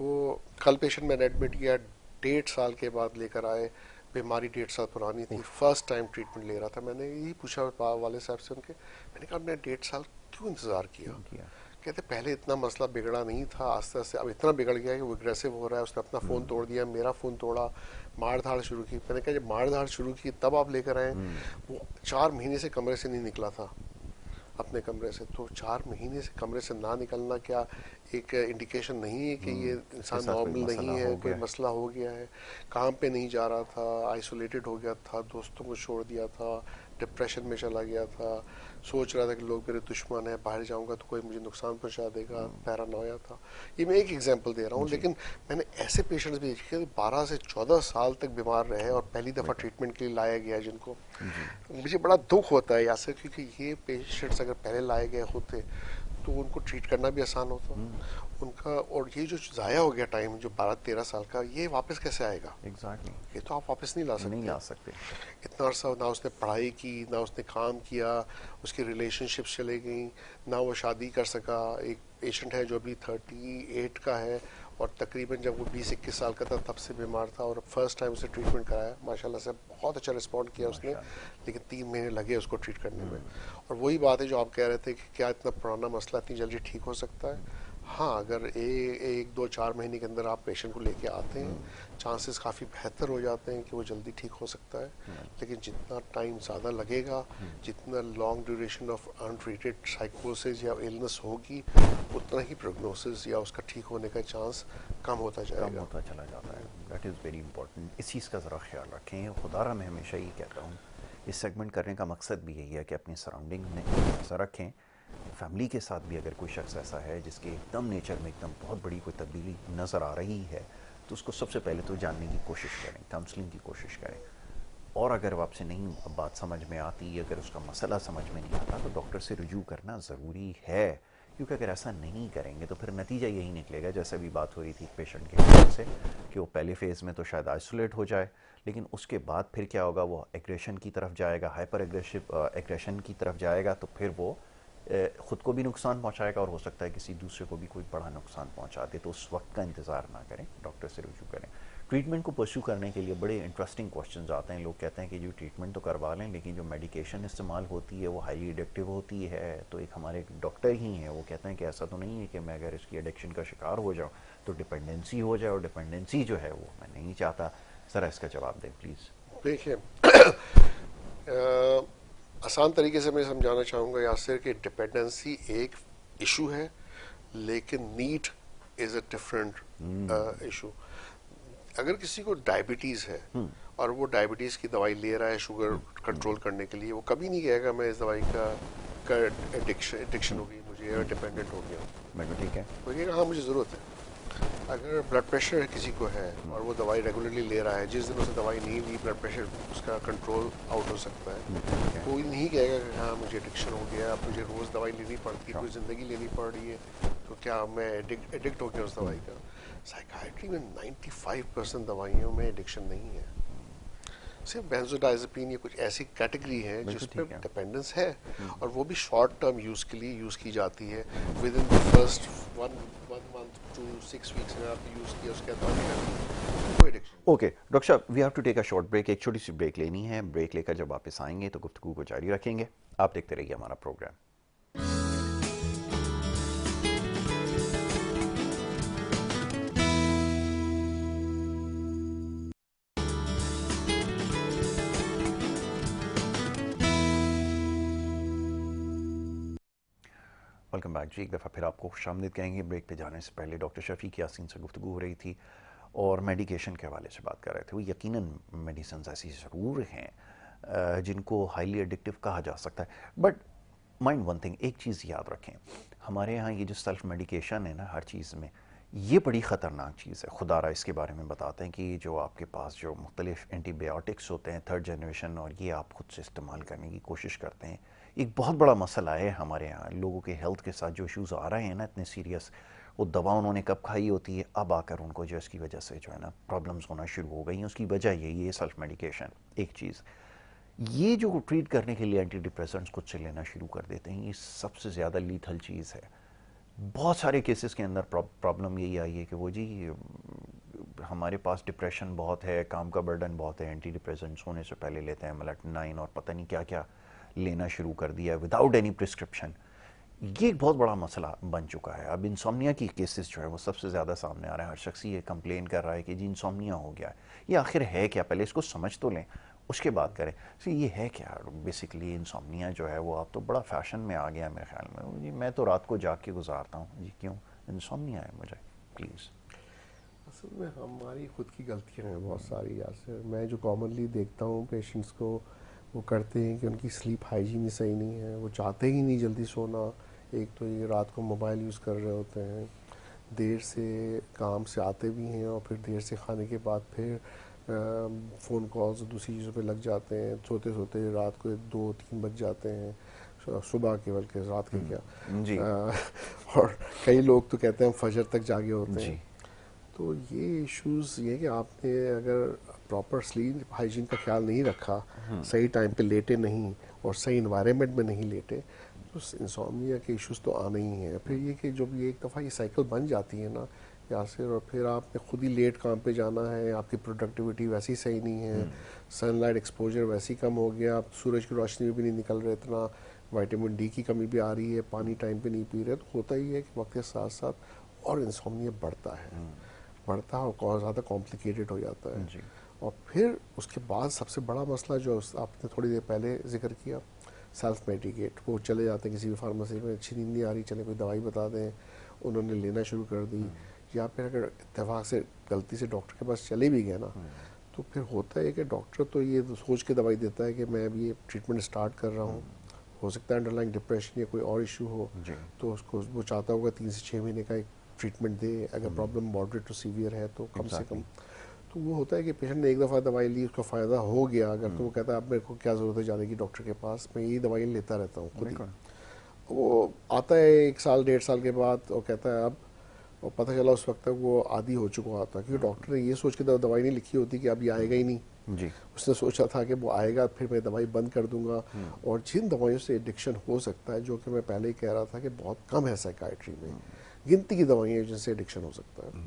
S2: वो कल पेशेंट मैंने एडमिट किया 1.5 साल के बाद लेकर आए, बीमारी 1.5 साल पुरानी थी, फर्स्ट टाइम ट्रीटमेंट ले रहा था। मैंने यही पूछा वाले साहब से उनके, मैंने कहा आपने 1.5 साल क्यों इंतज़ार किया? कहते पहले इतना मसला बिगड़ा नहीं था, आस्ते आस्ते अब इतना बिगड़ गया कि वो एग्रेसिव हो रहा है, उसने अपना फ़ोन तोड़ दिया, मेरा फ़ोन तोड़ा, मार धाड़ शुरू की। मैंने कहा जब मार धाड़ शुरू की तब आप लेकर आए, वो 4 महीने से कमरे से नहीं निकला था, अपने कमरे से। तो 4 महीने से कमरे से ना निकलना क्या एक इंडिकेशन नहीं है कि ये
S1: इसके
S2: इंसान
S1: साथ कोई
S2: नॉर्मल
S1: मसला
S2: नहीं है,
S1: हो
S2: कोई
S1: गया है।
S2: मसला हो गया है, काम पे नहीं जा रहा था, आइसोलेटेड हो गया था, दोस्तों को छोड़ दिया था, डिप्रेशन में चला गया था, सोच रहा था कि लोग मेरे दुश्मन है, बाहर जाऊंगा तो कोई मुझे नुकसान पहुंचा देगा, पैरानोया था। ये मैं एक एग्जांपल दे रहा हूँ,
S1: जी।
S2: लेकिन मैंने ऐसे पेशेंट्स भी देखे 12 से 14 साल तक बीमार रहे और पहली दफ़ा
S1: बेटा।
S2: ट्रीटमेंट के लिए लाया गया जिनको।
S1: जी।
S2: मुझे बड़ा दुख होता है यासर, क्योंकि ये पेशेंट्स अगर पहले लाए गए होते तो उनको ट्रीट करना भी आसान होता उनका। और ये जो ज़ाया हो गया टाइम जो 12-13 साल का, ये वापस कैसे आएगा?
S1: एग्जैक्टली।
S2: ये तो आप वापस नहीं ला
S1: नहीं
S2: सकते।
S1: ला सकते।
S2: इतना अरसा ना उसने पढ़ाई की, ना उसने काम किया, उसकी रिलेशनशिप्स चले गई, ना वो शादी कर सका। एक पेशेंट है जो अभी 38 का है और तकरीबन जब वो 20-21 साल का था तब से बीमार था, और फर्स्ट टाइम उसे ट्रीटमेंट कराया, माशाल्लाह से बहुत अच्छा रिस्पॉन्ड किया उसने,
S1: माशाल्लाह।
S2: लेकिन 3 महीने लगे उसको ट्रीट करने में। और वही बात है जो आप कह रहे थे कि क्या इतना पुराना मसला इतनी जल्दी ठीक हो सकता है? हाँ, अगर 1-2-4 महीने के अंदर आप पेशेंट को लेके आते हैं, चांसेस काफ़ी बेहतर हो जाते हैं कि वो जल्दी ठीक हो सकता है। लेकिन जितना टाइम ज़्यादा लगेगा, जितना लॉन्ग ड्यूरेशन ऑफ अनट्रीटेड साइकोसिस या इलनेस होगी, उतना ही प्रोग्नोसिस या उसका ठीक होने का चांस कम होता
S1: कम
S2: जाएगा।
S1: होता चला जाता है। That is very important. इस चीज़ का ज़रा ख्याल रखें। खुदारा मैं हमेशा ये कहता हूँ, इस सेगमेंट करने का मकसद भी यही है कि अपनी सराउंडिंग में नज़र रखें। फैमिली के साथ भी अगर कोई शख्स ऐसा है जिसके एकदम नेचर में एकदम बहुत बड़ी कोई तब्दीली नज़र आ रही है, तो उसको सबसे पहले तो जानने की कोशिश करें, काउंसलिंग की कोशिश करें। और अगर वो आपसे नहीं बात समझ में आती, अगर उसका मसला समझ में नहीं आता, तो डॉक्टर से रुजू करना ज़रूरी है। क्योंकि अगर ऐसा नहीं करेंगे तो फिर नतीजा यही निकलेगा, जैसे अभी बात हो रही थी पेशेंट के केस से, कि वो पहले फेज़ में तो शायद आइसोलेट हो जाए, लेकिन उसके बाद फिर क्या होगा, वो एग्रेशन की तरफ जाएगा, हाइपर एग्रेशन की तरफ जाएगा, तो फिर वो ख़ुद को भी नुकसान पहुंचाएगा और हो सकता है किसी दूसरे को भी कोई बड़ा नुकसान पहुंचा दे। तो उस वक्त का इंतज़ार ना करें, डॉक्टर से रुजू करें। ट्रीटमेंट को परस्यू करने के लिए बड़े इंटरेस्टिंग क्वेश्चंस आते हैं। लोग कहते हैं कि जो ट्रीटमेंट तो करवा लें, लेकिन जो मेडिकेशन इस्तेमाल होती है वो हाईली एडिक्टिव होती है। तो एक हमारे डॉक्टर ही हैं, वो कहते हैं कि ऐसा तो नहीं है कि मैं अगर इसकी एडिक्शन का शिकार हो जाऊँ तो डिपेंडेंसी हो जाए, और डिपेंडेंसी जो है वो मैं नहीं चाहता। ज़रा इसका जवाब दें प्लीज़।
S2: देखिए, आसान तरीके से मैं समझाना चाहूँगा यासिर कि डिपेंडेंसी एक इशू है, लेकिन need is a different issue. अगर किसी को डायबिटीज़ है और वो डायबिटीज़ की दवाई ले रहा है शुगर कंट्रोल करने के लिए, वो कभी नहीं कहेगा मैं इस दवाई का एडिक्शन हो गई मुझे या डिपेंडेंट हो गया।
S1: बिल्कुल ठीक है।
S2: वो कहेगा हाँ मुझे ज़रूरत है। अगर ब्लड प्रेशर किसी को है और वो दवाई रेगुलरली ले रहा है, जिस दिन उसे दवाई नहीं ली ब्लड प्रेशर उसका कंट्रोल आउट हो सकता है। कोई नहीं कहेगा कि हाँ मुझे एडिक्शन हो गया, अब मुझे रोज़ दवाई लेनी पड़ती है, पूरी ज़िंदगी लेनी पड़ रही है, तो क्या मैं एडिक्ट हो गया उस दवाई का? साइकाइट्री में 95% दवाइयों में एडिक्शन नहीं है। सिर्फ बेंजोडाइजेपिन या कुछ ऐसी कैटेगरी है जिसपे डिपेंडेंस है, और वो भी शॉर्ट टर्म यूज़ के लिए यूज़ की जाती है। Within the first one month to 6 weeks में आपने यूज़ किया, उसके बाद कोई एडिक्शन।
S1: ओके डॉक्टर साहब, we have to take a short break. एक छोटी सी ब्रेक लेनी है। ब्रेक लेकर जब वापस आएंगे तो गुफ्तगू को जारी रखेंगे। आप देखते रहिए हमारा प्रोग्राम। वेलकम बैक जी। एक दफ़ा फिर आपको खुशामदीद कहेंगे। ब्रेक पे जाने से पहले डॉक्टर शफीक यासीन से गुफ्तगू हो रही थी और मेडिकेशन के हवाले से बात कर रहे थे। वो यकीनन मेडिसिन ऐसी ज़रूर हैं जिनको हाईली एडिक्टिव कहा जा सकता है, बट माइंड वन थिंग, एक चीज़ याद रखें, हमारे यहाँ ये जो सेल्फ मेडिकेशन है ना हर चीज़ में, ये बड़ी ख़तरनाक चीज़ है। खुदारा इसके बारे में बताते हैं कि जो आपके पास जो मुख्तलिफ एंटीबायोटिक्स होते हैं 3rd जनरेशन, और ये आप खुद से इस्तेमाल करने की कोशिश करते हैं। एक बहुत बड़ा मसला है हमारे यहाँ लोगों के हेल्थ के साथ, जो इश्यूज़ आ रहे हैं ना इतने सीरियस, वो दवा उन्होंने कब खाई होती है, अब आकर उनको जो इसकी वजह से जो है ना प्रॉब्लम्स होना शुरू हो गई हैं, उसकी वजह यही है सेल्फ मेडिकेशन। एक चीज़ ये जो ट्रीट करने के लिए एंटी डिप्रेसेंट्स खुद से लेना शुरू कर देते हैं, ये सबसे ज़्यादा लीथल चीज़ है। बहुत सारे केसेस के अंदर प्रॉब्लम यही आई है कि वो जी हमारे पास डिप्रेशन बहुत है, काम का बर्डन बहुत है, एंटी डिप्रेसेंट्स होने से पहले लेते हैं मेलाटोनिन और पता नहीं क्या क्या लेना शुरू कर दिया है विदाउट एनी प्रिस्क्रिप्शन। ये एक बहुत बड़ा मसला बन चुका है। अब इंसोम्निया की केसेस जो है वो सबसे ज़्यादा सामने आ रहे हैं। हर शख्स ये कंप्लेन कर रहा है कि जी इंसोम्निया हो गया है। ये आखिर है क्या, पहले इसको समझ तो लें। उसके बाद करें। तो ये है क्या बेसिकली इंसोम्निया जो है वो आप तो बड़ा फैशन में आ गया मेरे ख्याल में जी, मैं तो रात को जाग के गुजारता हूँ जी, क्यों इंसोम्निया है मुझे प्लीज़।
S2: असल में हमारी खुद की गलतियां हैं बहुत सारी। जैसे मैं जो कॉमनली देखता हूँ पेशेंट्स को, वो करते हैं कि उनकी स्लीप हाइजीन ही सही नहीं है, वो चाहते ही नहीं जल्दी सोना। एक तो ये रात को मोबाइल यूज़ कर रहे होते हैं, देर से काम से आते भी हैं और फिर देर से खाने के बाद फिर फ़ोन कॉल्स दूसरी चीज़ों पे लग जाते हैं। सोते सोते रात को 2-3 बज जाते हैं, सुबह के बल्कि रात के क्या।
S1: जी
S2: और कई लोग तो कहते हैं हम फजर तक जागे होते हैं।
S1: जी।
S2: तो ये इश्यूज़ ये कि आपने अगर प्रॉपर स्लीप हाइजीन का ख्याल नहीं रखा, सही टाइम पे लेटे नहीं और सही इन्वायरमेंट में नहीं लेटे, तो इंसोम्निया के इश्यूज़ तो आने ही हैं। फिर ये कि जब ये एक दफ़ा ये साइकिल बन जाती है ना यासिर, और फिर आपने खुद ही लेट काम पे जाना है, आपकी प्रोडक्टिविटी वैसी सही नहीं है, सनलाइट एक्सपोजर वैसी कम हो गया, आप सूरज की रोशनी में भी नहीं निकल रहे इतना, विटामिन डी की कमी भी आ रही है, पानी टाइम पे नहीं पी रहे, तो होता ही है कि वक्त के साथ साथ और इंसोम्निया बढ़ता है, बढ़ता है और बहुत ज़्यादा कॉम्प्लिकेटेड हो जाता है।
S1: जी
S2: और फिर उसके बाद सबसे बड़ा मसला जो आपने थोड़ी देर पहले जिक्र किया, सेल्फ मेडिकेट। वो चले जाते हैं किसी भी फार्मेसी में, अच्छी नींद नहीं आ रही, चले कोई दवाई बता दें, उन्होंने लेना शुरू कर दी। या फिर अगर इत्तेफाक से गलती से डॉक्टर के पास चले भी गए ना, तो फिर होता है कि डॉक्टर तो ये सोच के दवाई देता है कि मैं अभी ये ट्रीटमेंट स्टार्ट कर रहा हूँ, हो सकता है अंडरलाइंग डिप्रेशन या कोई और इशू हो,
S1: जी
S2: तो उसको वो चाहता होगा 3 से 6 महीने का एक ट्रीटमेंट दे। अगर प्रॉब्लम मॉडरेट टू सीवियर है तो कम से कम। तो वो होता है कि पेशेंट ने एक दफ़ा दवाई ली, उसका फ़ायदा हो गया अगर, तो वो कहता है अब मेरे को क्या ज़रूरत है जाने की डॉक्टर के पास, मैं यही दवाई लेता रहता हूँ खुद ही।
S1: बिल्कुल।
S2: वो आता है 1 साल 1.5 साल के बाद और कहता है अब, और पता चला उस वक्त तक वो आदी हो चुका होता, क्योंकि डॉक्टर ने ये सोच के दवाई नहीं लिखी होती कि अब ये आएगा ही नहीं।
S1: जी
S2: उसने सोचा था कि वो आएगा फिर मैं दवाई बंद कर दूंगा। और जिन दवाइयों से एडिक्शन हो सकता है, जो कि मैं पहले ही कह रहा था कि बहुत कम है साइकाइट्री में, गिनती की दवाइयाँ जिनसे एडिक्शन हो सकता है,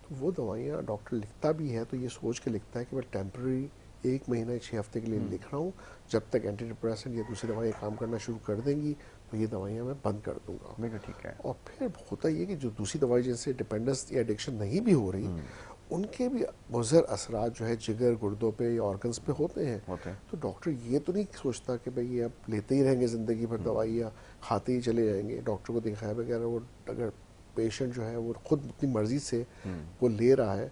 S2: तो वो दवाइयाँ डॉक्टर लिखता भी है तो ये सोच के लिखता है कि मैं टेम्प्रेरी 1 महीना 6 हफ्ते के लिए लिख रहा हूँ, जब तक एंटी डिप्रेसेंट या दूसरी दवाइयाँ काम करना शुरू कर देंगी तो ये दवाइयाँ मैं बंद कर दूंगा।
S1: बिल्कुल ठीक है।
S2: और फिर होता ये कि जो दूसरी दवाई जिनसे डिपेंडेंस या एडिक्शन नहीं भी हो रही, उनके भी मुज़र असरात जो है जिगर गुर्दों पे या ऑर्गन्स पे होते हैं।
S1: होते हैं।
S2: तो डॉक्टर ये तो नहीं सोचता कि भाई ये अब लेते ही रहेंगे ज़िंदगी भर दवाई या खाते ही चले जाएंगे। डॉक्टर को दिखाया बगैर वो, अगर पेशेंट जो है वो खुद अपनी मर्ज़ी से वो ले रहा है,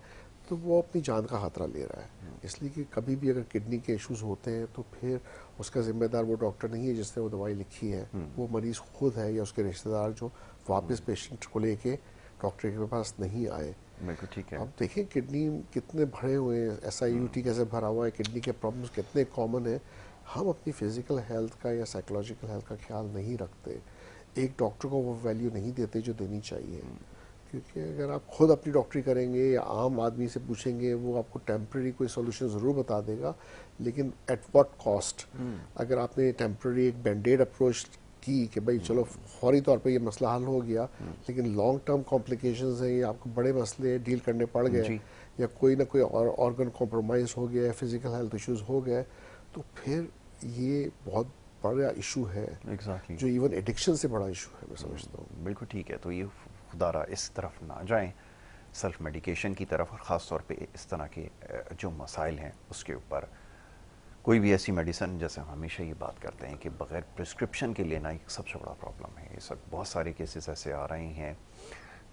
S2: तो वो अपनी जान का खतरा ले रहा है। इसलिए कि कभी भी अगर किडनी के इश्यूज होते हैं तो फिर उसका जिम्मेदार वो डॉक्टर नहीं है जिसने वो दवाई लिखी है, वो मरीज़ खुद है या उसके रिश्तेदार जो वापस पेशेंट को लेके डॉक्टर के पास नहीं आए।
S1: बिल्कुल ठीक है।
S2: अब देखिए किडनी कितने भरे हुए हैं, SIUT कैसे भरा हुआ है, किडनी के प्रॉब्लम्स कितने कॉमन है। हम अपनी फिजिकल हेल्थ का या साइकोलॉजिकल हेल्थ का ख्याल नहीं रखते, एक डॉक्टर को वो वैल्यू नहीं देते जो देनी चाहिए। क्योंकि अगर आप खुद अपनी डॉक्टरी करेंगे या आम आदमी से पूछेंगे, वो आपको टेम्प्रेरी कोई सोल्यूशन ज़रूर बता देगा, लेकिन एट व्हाट कॉस्ट। अगर आपने टेम्प्रेरी एक बैंडेड अप्रोच की कि भाई चलो फौरी तौर पे ये मसला हल हो गया, लेकिन लॉन्ग टर्म कॉम्प्लिकेशंस हैं या आपको बड़े मसले डील करने पड़ गए,
S1: जी
S2: या कोई ना कोई और ऑर्गन कॉम्प्रोमाइज़ हो गया, फिजिकल हेल्थ इश्यूज हो गए, तो फिर ये बहुत बड़ा इशू है,
S1: एग्जैक्टली।
S2: जो इवन एडिक्शन से बड़ा इशू है मैं समझता हूँ।
S1: बिल्कुल ठीक है। तो ये खुदारा इस तरफ ना जाएं, सेल्फ मेडिकेशन की तरफ, और ख़ास तौर पे इस तरह के जो मसाइल हैं उसके ऊपर कोई भी ऐसी मेडिसिन, जैसे हम हमेशा ये बात करते हैं कि बग़ैर प्रिस्क्रिप्शन के लेना एक सबसे बड़ा प्रॉब्लम है। ये सब बहुत सारे केसेस ऐसे आ रहे हैं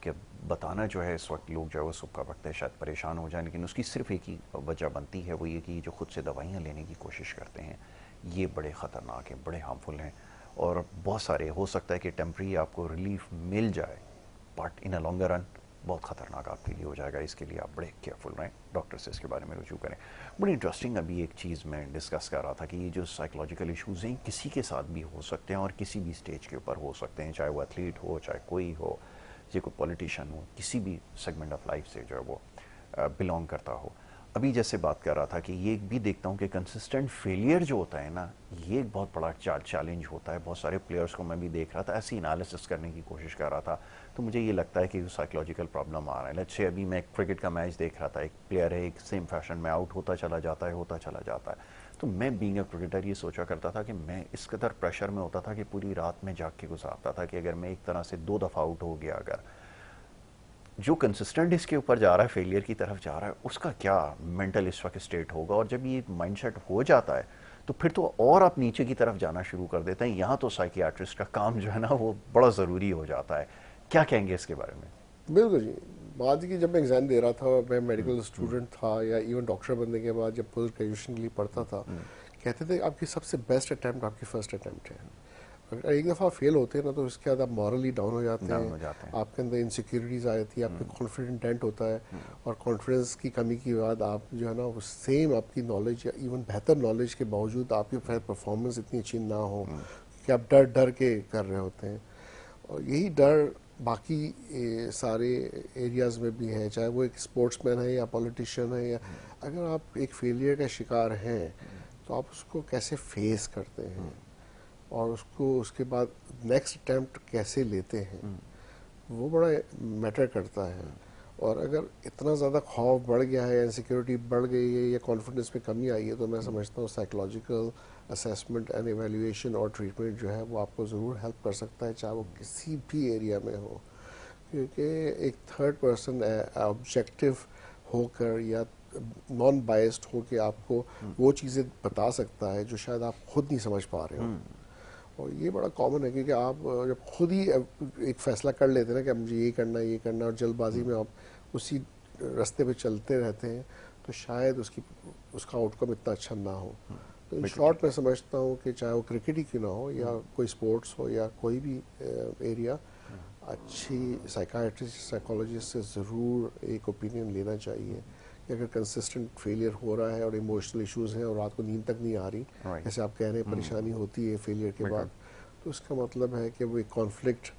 S1: कि बताना जो है इस वक्त लोग जो है वो सुबह का वक्त है, शायद परेशान हो जाए, लेकिन उसकी सिर्फ एक ही वजह बनती है, वो ये कि जो खुद से दवाइयाँ लेने की कोशिश करते हैं ये बड़े ख़तरनाक हैं, बड़े हार्मफुल हैं। और बहुत सारे हो सकता है कि टेम्प्रेरी आपको रिलीफ मिल जाए, but in a longer run बहुत ख़तरनाक आपके लिए हो जाएगा। इसके लिए आप बड़े केयरफुल रहें, डॉक्टर से इसके बारे में रुजू करें। बड़ी इंटरेस्टिंग अभी एक चीज़ मैं डिस्कस कर रहा था कि ये जो साइकोलॉजिकल इश्यूज़ हैं किसी के साथ भी हो सकते हैं और किसी भी स्टेज के ऊपर हो सकते हैं, चाहे वो एथलीट हो, चाहे कोई हो, चाहे कोई पॉलिटिशियन हो, किसी भी सेगमेंट ऑफ लाइफ से जो है वो बिलोंग करता हो। अभी जैसे बात कर रहा था कि ये भी देखता हूँ कि कंसिस्टेंट फेलियर जो होता है ना, ये एक बहुत बड़ा चैलेंज होता है। बहुत सारे प्लेयर्स को मैं भी देख रहा था, ऐसी एनालिसिस करने की कोशिश कर रहा था, तो मुझे ये लगता है कि साइकोलॉजिकल प्रॉब्लम आ रहा है। लेट्स से अभी मैं एक क्रिकेट का मैच देख रहा था, एक प्लेयर है, एक सेम फैशन में आउट होता चला जाता है, होता चला जाता है। तो मैं बीइंग अ क्रिकेटर ये सोचा करता था कि मैं इस कदर प्रेशर में होता था कि पूरी रात में जाग के गुजारता था कि अगर मैं एक तरह से 2 दफ़ा आउट हो गया, अगर जो कंसिस्टेंट इसके ऊपर जा रहा है, फेलियर की तरफ जा रहा है, उसका क्या मेंटल इस वक्त स्टेट होगा? और जब ये माइंडसेट हो जाता है तो फिर तो और आप नीचे की तरफ जाना शुरू कर देते हैं। यहाँ तो साइकियाट्रिस्ट का काम जो है ना वो बड़ा ज़रूरी हो जाता है। क्या कहेंगे इसके बारे में?
S2: बिल्कुल जी। बात की जब मैं एग्ज़ाम दे रहा था, मैं मेडिकल स्टूडेंट था या इवन डॉक्टर बनने के बाद जब पोस्ट ग्रेजुएशन के लिए पढ़ता था, कहते थे आपकी सबसे बेस्ट अटैम्प्ट आपकी फर्स्ट अटैम्प्ट है। अगर एक दफ़ा फेल होते हैं ना तो उसके बाद आप मॉरली डाउन हो जाते
S1: डाउन
S2: हैं,
S1: हो जाते हैं।
S2: आपके अंदर इनसिक्योरिटीज़ आ जाती है, आपके कॉन्फिडेंट डेंट होता है, और कॉन्फिडेंस की कमी के बाद आप जो है ना वो सेम आपकी नॉलेज या इवन बेहतर नॉलेज के बावजूद आपकी परफॉर्मेंस इतनी अच्छी ना हो कि आप डर डर के कर रहे होते हैं। और यही डर बाकी सारे एरियाज़ में भी है, चाहे वो एक स्पोर्ट्समैन है या पॉलिटिशियन है, या अगर आप एक फेलियर का शिकार हैं तो आप उसको कैसे फेस करते हैं और उसको उसके बाद नेक्स्ट अटैम्प्ट कैसे लेते हैं, वो बड़ा मैटर करता है। और अगर इतना ज़्यादा खौफ बढ़ गया है, इनसिक्योरिटी बढ़ गई है या कॉन्फिडेंस में कमी आई है, तो मैं समझता हूँ साइकोलॉजिकल असेसमेंट एंड एवेल्यूएशन और ट्रीटमेंट जो है वो आपको ज़रूर हेल्प कर सकता है, चाहे वो किसी भी एरिया में हो। क्योंकि एक थर्ड पर्सन ऑब्जेक्टिव होकर या नॉन बायस्ड हो के आपको वो चीज़ें बता सकता है जो शायद आप खुद नहीं समझ पा रहे हो। और ये बड़ा कॉमन है क्योंकि आप जब खुद ही एक फैसला कर लेते हैं ना कि अब मुझे ये करना है, ये करना है, और जल्दबाजी में आप उसी रास्ते पे चलते रहते हैं, तो शायद उसका आउटकम इतना अच्छा ना हो। तो इन शॉर्ट मैं समझता हूँ कि चाहे वो क्रिकेट ही क्यों ना हो या कोई स्पोर्ट्स हो या कोई भी एरिया, अच्छी साइकाइट्रिस्ट साइकोलॉजिस्ट से ज़रूर एक ओपिनियन लेना चाहिए कि अगर कंसिस्टेंट फेलियर हो रहा है और इमोशनल इश्यूज हैं और रात को नींद तक नहीं आ रही, जैसे आप कह रहे हैं परेशानी होती है फेलियर के बाद, तो इसका मतलब है कि वो एक कॉन्फ्लिक्ट,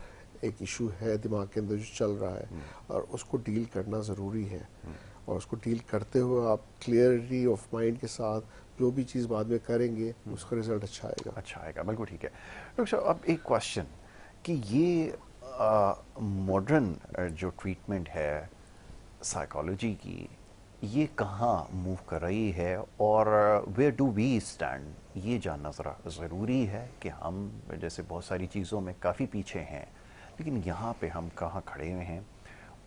S2: एक इशू है दिमाग के अंदर जो चल रहा है, और उसको डील करना ज़रूरी है। और उसको डील करते हुए आप क्लियरिटी ऑफ माइंड के साथ जो भी चीज़ बाद में करेंगे उसका रिजल्ट अच्छा आएगा।
S1: अच्छा आएगा, बिल्कुल ठीक है। डॉक्टर साहब, अब एक क्वेश्चन कि ये मॉडर्न जो ट्रीटमेंट है साइकोलॉजी की, ये कहाँ मूव कर रही है और वेयर डू वी स्टैंड, ये जानना ज़रा ज़रूरी है कि हम जैसे बहुत सारी चीज़ों में काफ़ी पीछे हैं, लेकिन यहाँ पे हम कहाँ खड़े हुए हैं।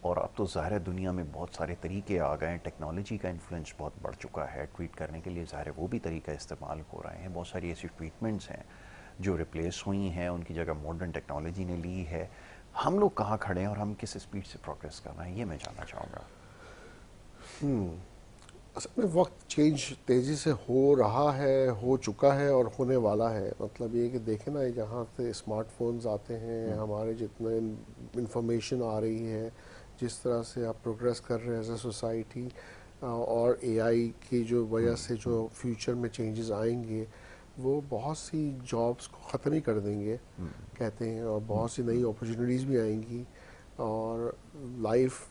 S1: और अब तो ज़ाहिर है दुनिया में बहुत सारे तरीके आ गए हैं, टेक्नोलॉजी का इन्फ्लुएंस बहुत बढ़ चुका है ट्रीट करने के लिए, ज़ाहिर है वो भी तरीका इस्तेमाल हो रहे हैं। बहुत सारी ऐसी ट्रीटमेंट्स हैं जो रिप्लेस हुई हैं, उनकी जगह मॉडर्न टेक्नोलॉजी ने ली है। हम लोग कहाँ खड़े हैं और हम किस स्पीड से प्रोग्रेस कर रहे हैं, ये मैं जानना चाहूँगा।
S2: असल में वक्त चेंज तेज़ी से हो रहा है, हो चुका है और होने वाला है। मतलब ये कि देखें ना, जहाँ से स्मार्टफोन्स आते हैं, हमारे जितने इंफॉर्मेशन आ रही है, जिस तरह से आप प्रोग्रेस कर रहे हैं एज ए सोसाइटी, और एआई की जो वजह से जो फ्यूचर में चेंजेस आएंगे वो बहुत सी जॉब्स को ख़त्म ही कर देंगे कहते हैं, और बहुत सी नई अपॉर्चुनिटीज़ भी आएंगी, और लाइफ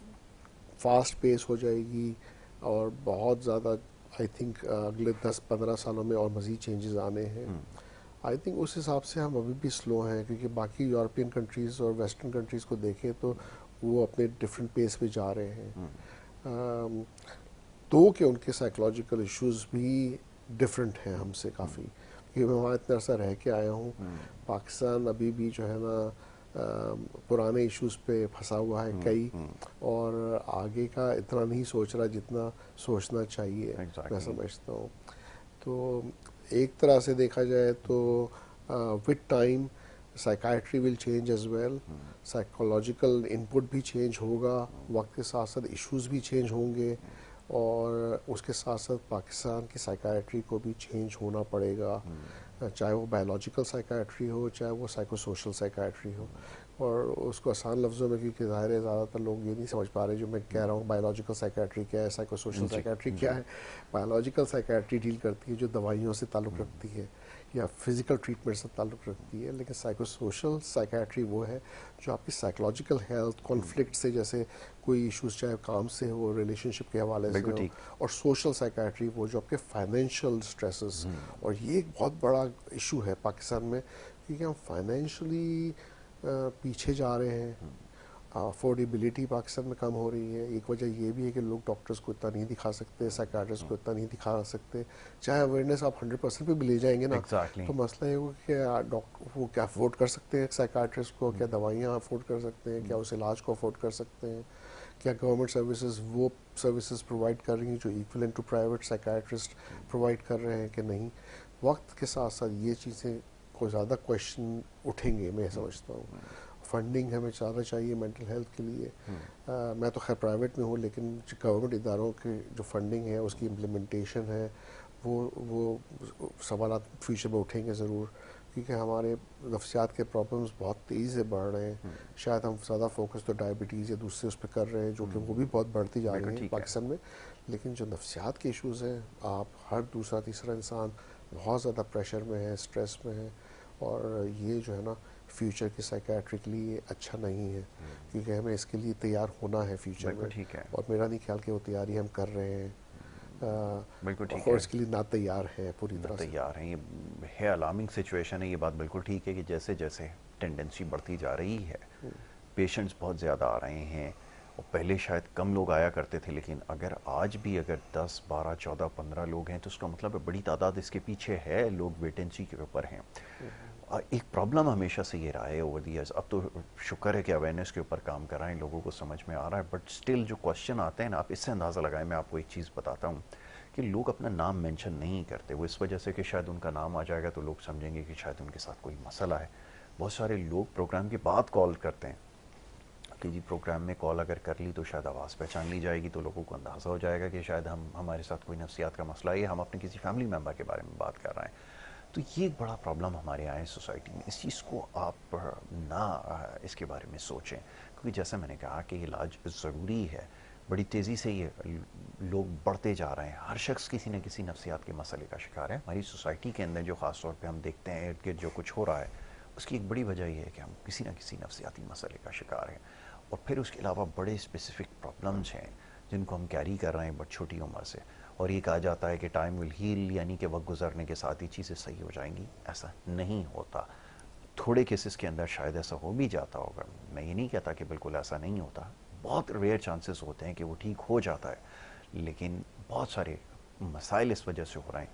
S2: फास्ट पेस हो जाएगी, और बहुत ज़्यादा आई थिंक अगले 10-15 सालों में और मज़ीद चेंजेस आने हैं। आई थिंक उस हिसाब से हम अभी भी स्लो हैं, क्योंकि बाकी यूरोपियन कंट्रीज़ और वेस्टर्न कंट्रीज़ को देखें तो वो अपने डिफरेंट पेस पे जा रहे हैं। तो कि उनके साइकोलॉजिकल इश्यूज भी डिफरेंट हैं हमसे काफ़ी, क्योंकि मैं वहाँ इतना अर्सा रह के आया हूँ। पाकिस्तान अभी भी जो है ना पुराने इश्यूज पे फंसा हुआ है कई, और आगे का इतना नहीं सोच रहा जितना सोचना चाहिए। मैं समझता हूँ तो एक तरह से देखा जाए तो with time psychiatry will change as well, psychological input भी चेंज होगा, वक्त के साथ साथ इश्यूज भी चेंज होंगे, और उसके साथ साथ पाकिस्तान की साइकाइट्री को भी चेंज होना पड़ेगा, चाहे वो बायोलॉजिकल साइकाइट्री हो, चाहे वो साइको सोशल साइकाइट्री हो। और उसको आसान लफ्ज़ों में, क्योंकि ज़ाहिर है ज़्यादातर लोग ये नहीं समझ पा रहे जो मैं कह रहा हूँ, बायोलॉजिकल साइकाइट्री क्या है, साइको सोशल साइकाइट्री क्या है। बायोलॉजिकल साइकाइट्री डील करती है जो दवाइयों से ताल्लुक़ रखती है या फिज़िकल ट्रीटमेंट से ताल्लुक़ रखती है, लेकिन साइको सोशल साइकाइट्री वो है जो आपकी साइकोलॉजिकल हेल्थ, कॉन्फ्लिक्ट से, जैसे कोई इश्यूज चाहे काम से हो, रिलेशनशिप के हवाले से हो, और सोशल साइकाइट्री वो जो आपके फाइनेंशियल स्ट्रेसेस। और ये एक बहुत बड़ा इशू है पाकिस्तान में, क्योंकि हम फाइनेंशियली पीछे जा रहे हैं, अफोर्डेबिलिटी पाकिस्तान में कम हो रही है। एक वजह ये भी है कि लोग डॉक्टर्स को इतना नहीं दिखा सकते, साइकाट्रिस्ट को इतना नहीं दिखा सकते, चाहे अवेयरनेस आप 100% पे भी ले जाएंगे ना, तो मसला ये होगा कि डॉक्टर वो क्या अफोर्ड कर सकते हैं साइकाट्रिस्ट को, क्या दवाइयाँ अफोर्ड कर सकते हैं, क्या उस इलाज को अफोर्ड कर सकते हैं, क्या गवर्नमेंट सर्विसेज वो सर्विसेज प्रोवाइड कर रही हैं जो equivalent to private psychiatrist provide कर रहे हैं कि नहीं। वक्त के साथ साथ ये चीज़ें को ज़्यादा क्वेश्चन उठेंगे, मैं समझता हूँ। फंडिंग हमें ज़्यादा चाहिए मेंटल हेल्थ के लिए। मैं तो खैर प्राइवेट में हूँ, लेकिन गवर्नमेंट इदारों की जो फंडिंग है उसकी इम्प्लीमेंटेशन है वो सवाल फ्यूचर में उठेंगे ज़रूर, क्योंकि हमारे नफ्सियात के प्रॉब्लम्स बहुत तेज़ी से बढ़ रहे हैं। शायद हम ज़्यादा फोकस तो डायबिटीज़ या दूसरे उस पर कर रहे हैं, जो कि वो भी बहुत बढ़ती जा रही है पाकिस्तान में। लेकिन जो नफ्सियात के इश्यूज़ हैं, आप हर दूसरा तीसरा इंसान बहुत ज़्यादा प्रेशर में है, स्ट्रेस में है, और ये जो है ना फ्यूचर के साइकेट्रिकली ये अच्छा नहीं है, क्योंकि हमें इसके लिए तैयार होना है फ्यूचर में।
S1: ठीक है।
S2: और मेरा नहीं ख्याल कि वो तैयारी हम कर रहे हैं।
S1: बिल्कुल ठीक
S2: और
S1: है।
S2: इसके लिए ना तैयार है पूरी तरह से।
S1: तैयार हैं, ये है अलार्मिंग सिचुएशन है। ये बात बिल्कुल ठीक है कि जैसे जैसे टेंडेंसी बढ़ती जा रही है, पेशेंट्स बहुत ज़्यादा आ रहे हैं, और पहले शायद कम लोग आया करते थे, लेकिन अगर आज भी अगर 10, 12, 14, 15 लोग हैं तो उसका मतलब है बड़ी तादाद इसके पीछे है, लोग वेटेंसी के ऊपर हैं। एक प्रॉब्लम हमेशा से ये रहा है ओवर द ईयर्स। अब तो शुक्र है कि अवेयरनेस के ऊपर काम कर रहे हैं, लोगों को समझ में आ रहा है, बट स्टिल जो क्वेश्चन आते हैं ना, आप इससे अंदाज़ा लगाएं। मैं आपको एक चीज़ बताता हूँ कि लोग अपना नाम मेंशन नहीं करते, वो इस वजह से कि शायद उनका नाम आ जाएगा तो लोग समझेंगे कि शायद उनके साथ कोई मसला है। बहुत सारे लोग प्रोग्राम के बाद कॉल करते हैं कि जी प्रोग्राम में कॉल अगर कर ली तो शायद आवाज़ पहचान ली जाएगी, तो लोगों को अंदाज़ा हो जाएगा कि शायद हमारे साथ कोई नफ्सियात का मसला है, हम अपने किसी फैमिली मेम्बर के बारे में बात कर रहे हैं। तो ये एक बड़ा प्रॉब्लम हमारे यहाँ है सोसाइटी में। इस चीज़ को आप ना इसके बारे में सोचें, क्योंकि जैसा मैंने कहा कि इलाज ज़रूरी है। बड़ी तेज़ी से ये लोग बढ़ते जा रहे हैं, हर शख्स किसी न किसी नफ्सियात के मसले का शिकार है। हमारी सोसाइटी के अंदर जो ख़ास तौर पे हम देखते हैं इर्द गिर्द जो कुछ हो रहा है, उसकी एक बड़ी वजह यह है कि हम किसी न किसी नफ्सियाती मसले का शिकार हैं। और फिर उसके अलावा बड़े स्पेसिफिक प्रॉब्लम्स हैं जिनको हम कैरी कर रहे हैं बहुत छोटी उम्र से, और ये कहा जाता है कि टाइम विल हील, यानी कि वक्त गुजरने के साथ ही चीज़ें सही हो जाएंगी। ऐसा नहीं होता। थोड़े केसेस के अंदर शायद ऐसा हो भी जाता होगा, मैं ये नहीं कहता कि बिल्कुल ऐसा नहीं होता, बहुत रेयर चांसेस होते हैं कि वो ठीक हो जाता है, लेकिन बहुत सारे मसाइल इस वजह से हो रहे हैं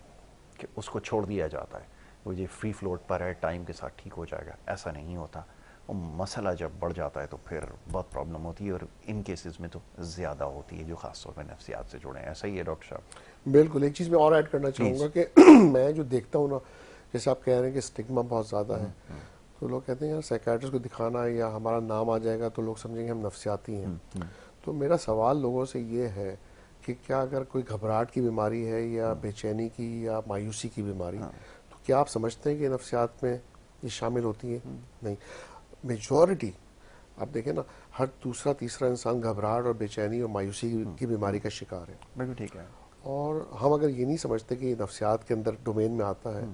S1: कि उसको छोड़ दिया जाता है, वो ये फ्री फ्लोट पर है, टाइम के साथ ठीक हो जाएगा। ऐसा नहीं होता। और मसला जब बढ़ जाता है तो फिर बहुत प्रॉब्लम होती है, और इन केसेस में तो ज़्यादा होती है जो ख़ास तौर पर नफ्सियात से जुड़े हैं। ऐसा ही है डॉक्टर साहब?
S2: बिल्कुल। एक चीज़ मैं और ऐड करना चाहूँगा कि मैं जो देखता हूँ ना, जैसे आप कह रहे हैं कि स्टिग्मा बहुत ज़्यादा है, तो लोग कहते हैं यार साइकियाट्रिस्ट को दिखाना या हमारा नाम आ जाएगा तो लोग समझेंगे हम नफ्सियाती हैं। तो मेरा सवाल लोगों से ये है कि क्या अगर कोई घबराहट की बीमारी है या बेचैनी की या मायूसी की बीमारी, तो क्या आप समझते हैं कि नफ्सियात में ये शामिल होती है? नहीं। मेजॉरिटी आप देखें ना, हर दूसरा तीसरा इंसान घबराहट और बेचैनी और मायूसी की बीमारी का शिकार है।
S1: बिल्कुल ठीक है।
S2: और हम अगर ये नहीं समझते कि ये नफ्सियात के अंदर डोमेन में आता है,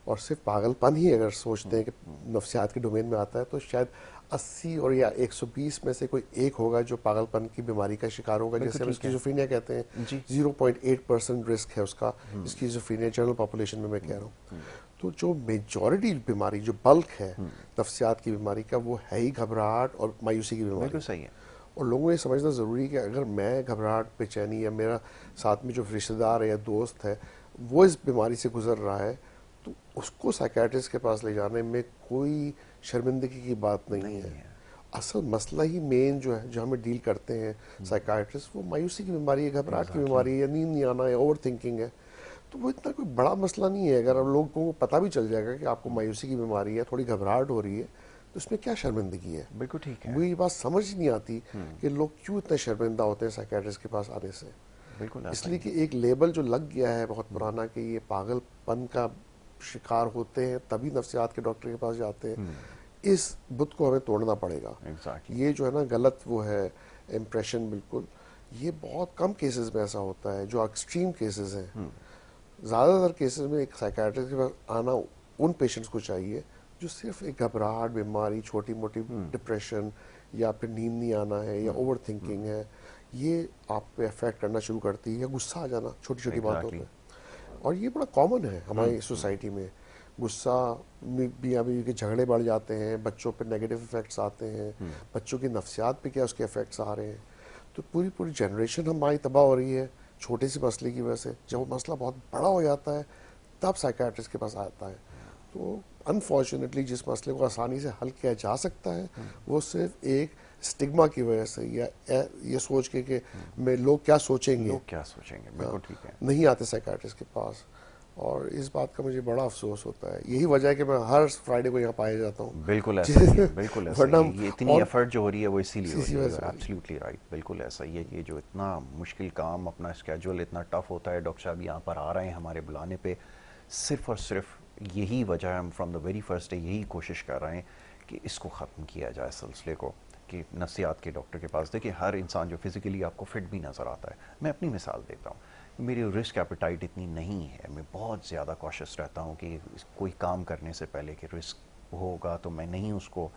S2: और सिर्फ पागलपन ही अगर सोचते हैं कि नफ्सियात के डोमेन में आता है, तो शायद 80 और या 120 में से कोई एक होगा जो पागलपन की बीमारी का शिकार होगा, जैसे हम स्किज़ोफ्रेनिया कहते हैं। 0.8% रिस्क है उसका स्किज़ोफ्रेनिया, जनरल पॉपुलेशन में मैं कह रहा हूँ। तो जो मेजॉरिटी बीमारी, जो बल्क है नफ्सियात की बीमारी का, वो है ही घबराहट और मायूसी की बीमारी।
S1: बिल्कुल सही है।
S2: और लोगों को ये समझना ज़रूरी है कि अगर मैं घबराहट, बेचैनी, या मेरा साथ में जो रिश्तेदार है या दोस्त है वो इस बीमारी से गुजर रहा है, तो उसको साइकियाट्रिस्ट के पास ले जाने में कोई शर्मिंदगी की बात नहीं है। असल मसला ही मेन जो है, जो हमें डील करते हैं साइकियाट्रिस्ट, वो मायूसी की बीमारी है, घबराहट की बीमारी है, या नींद नहीं आना है, ओवर थिंकिंग है। तो वो इतना कोई बड़ा मसला नहीं है। अगर लोगों को पता भी चल जाएगा कि आपको मायूसी की बीमारी है, थोड़ी घबराहट हो रही है, तो इसमें क्या शर्मिंदगी है?
S1: बिल्कुल ठीक है।
S2: मुझे ये बात समझ नहीं आती कि लोग क्यों इतने शर्मिंदा होते हैं साइकियाट्रिस्ट के पास आने से।
S1: बिल्कुल
S2: इसलिए कि एक लेबल जो लग गया है बहुत पुराना कि ये पागलपन का शिकार होते हैं तभी नफ्सियात के डॉक्टर के पास जाते हैं। इस बुत को हमें तोड़ना पड़ेगा। ये जो है ना गलत वो है इम्प्रेशन, बिल्कुल। ये बहुत कम केसेस में ऐसा होता है जो एक्सट्रीम केसेस हैं। ज़्यादातर केसेस में एक साइकियाट्रिस्ट के पास आना उन पेशेंट्स को चाहिए जो सिर्फ एक घबराहट बीमारी, छोटी मोटी डिप्रेशन, या फिर नींद नहीं आना है, या ओवर थिंकिंग है, ये आप पे अफेक्ट करना शुरू करती है, या गुस्सा आ जाना छोटी छोटी बातों पे। और ये बड़ा कॉमन है हमारी सोसाइटी में। गुस्सा, मियाँ बीवी के झगड़े बढ़ जाते हैं, बच्चों पे नेगेटिव इफेक्ट्स आते हैं, बच्चों की नफ्सियात पे क्या उसके इफेक्ट्स आ रहे हैं। तो पूरी पूरी जनरेशन हमारी तबाह हो रही है छोटे से मसले की वजह से। जब वो मसला बहुत बड़ा हो जाता है तब साइकियाट्रिस्ट के पास आता है। तो अनफॉर्चुनेटली जिस मसले को आसानी से हल किया जा सकता है वो सिर्फ एक स्टिग्मा की वजह से या ये सोच के कि मैं लोग क्या सोचेंगे,
S1: लोग क्या सोचेंगे, बिल्कुल ठीक है।
S2: नहीं आते साइकाट्रिस्ट के पास। और इस बात का मुझे बड़ा अफसोस होता है। यही वजह है कि मैं हर फ्राइडे को यहाँ पाया जाता हूँ।
S1: बिल्कुल ऐसा ही है, बिल्कुल ऐसा
S2: वरना
S1: ही है। ये इतनी
S2: और
S1: एफर्ट जो हो रही है वो इसीलिए हो
S2: इसी
S1: रही है।
S2: वजह
S1: यू
S2: से
S1: आर
S2: हो रही है।
S1: एब्सोल्युटली राइट, बिल्कुल ऐसा ही है। ये जो इतना मुश्किल काम, अपना स्केड्यूल इतना टफ होता है, डॉक्टर साहब यहाँ पर आ रहे हैं हमारे बुलाने पे, सिर्फ और सिर्फ यही वजह है। हम from the very first day यही कोशिश कर रहे हैं कि इसको ख़त्म किया जाए सिलसिले को, कि नफ्सियात के डॉक्टर के पास देखिए हर इंसान जो फिज़िकली आपको फिट भी नज़र आता है। मैं अपनी मिसाल देता हूँ, मेरी रिस्क एपेटाइट इतनी नहीं है, मैं बहुत ज़्यादा कॉशियस रहता हूँ कि कोई काम करने से पहले कि रिस्क होगा तो मैं नहीं उसको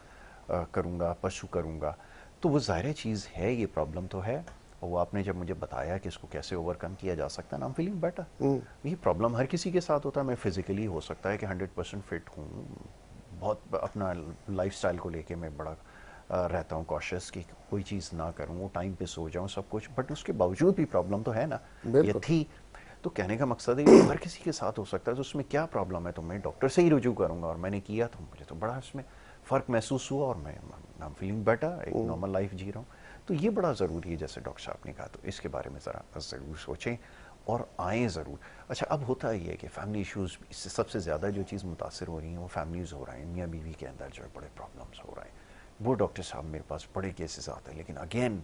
S1: करूँगा, परसू करूँगा। तो वो ज़ाहिर चीज़ है, ये प्रॉब्लम तो है। और वो आपने जब मुझे बताया कि इसको कैसे ओवरकम किया जा सकता है ना, आई एम फीलिंग बेटर। ये प्रॉब्लम हर किसी के साथ होता है। मैं फिज़िकली हो सकता है कि 100% फिट हूँ, बहुत अपना लाइफस्टाइल को लेके मैं बड़ा रहता हूँ कॉशियस कि कोई चीज़ ना करूँ, वो टाइम पे सो जाऊँ, सब कुछ, बट उसके बावजूद भी प्रॉब्लम तो है ना, ये
S2: बिल्कुल।
S1: थी। तो कहने का मकसद है कि हर किसी के साथ हो सकता है, तो उसमें क्या प्रॉब्लम है? तो मैं डॉक्टर से ही रुजू करूँगा, और मैंने किया तो मुझे तो बड़ा इसमें फ़र्क महसूस हुआ, और मैं आई एम फीलिंग बेटर, एक नॉर्मल लाइफ जी रहा हूँ। तो ये बड़ा ज़रूरी है, जैसे डॉक्टर साहब ने कहा, तो इसके बारे में ज़रा ज़रूर सोचें और आएँ ज़रूर। अच्छा, अब होता ये है कि फैमिली इश्यूज़, इससे सबसे ज़्यादा जो चीज़ मुतासर हो रही हैं वो फैमिलीज़ हो रहे हैं, मियाँ बीवी के अंदर जो है बड़े प्रॉब्लम्स हो रहे हैं। वो डॉक्टर साहब मेरे पास बड़े केसेस आते हैं, लेकिन अगेन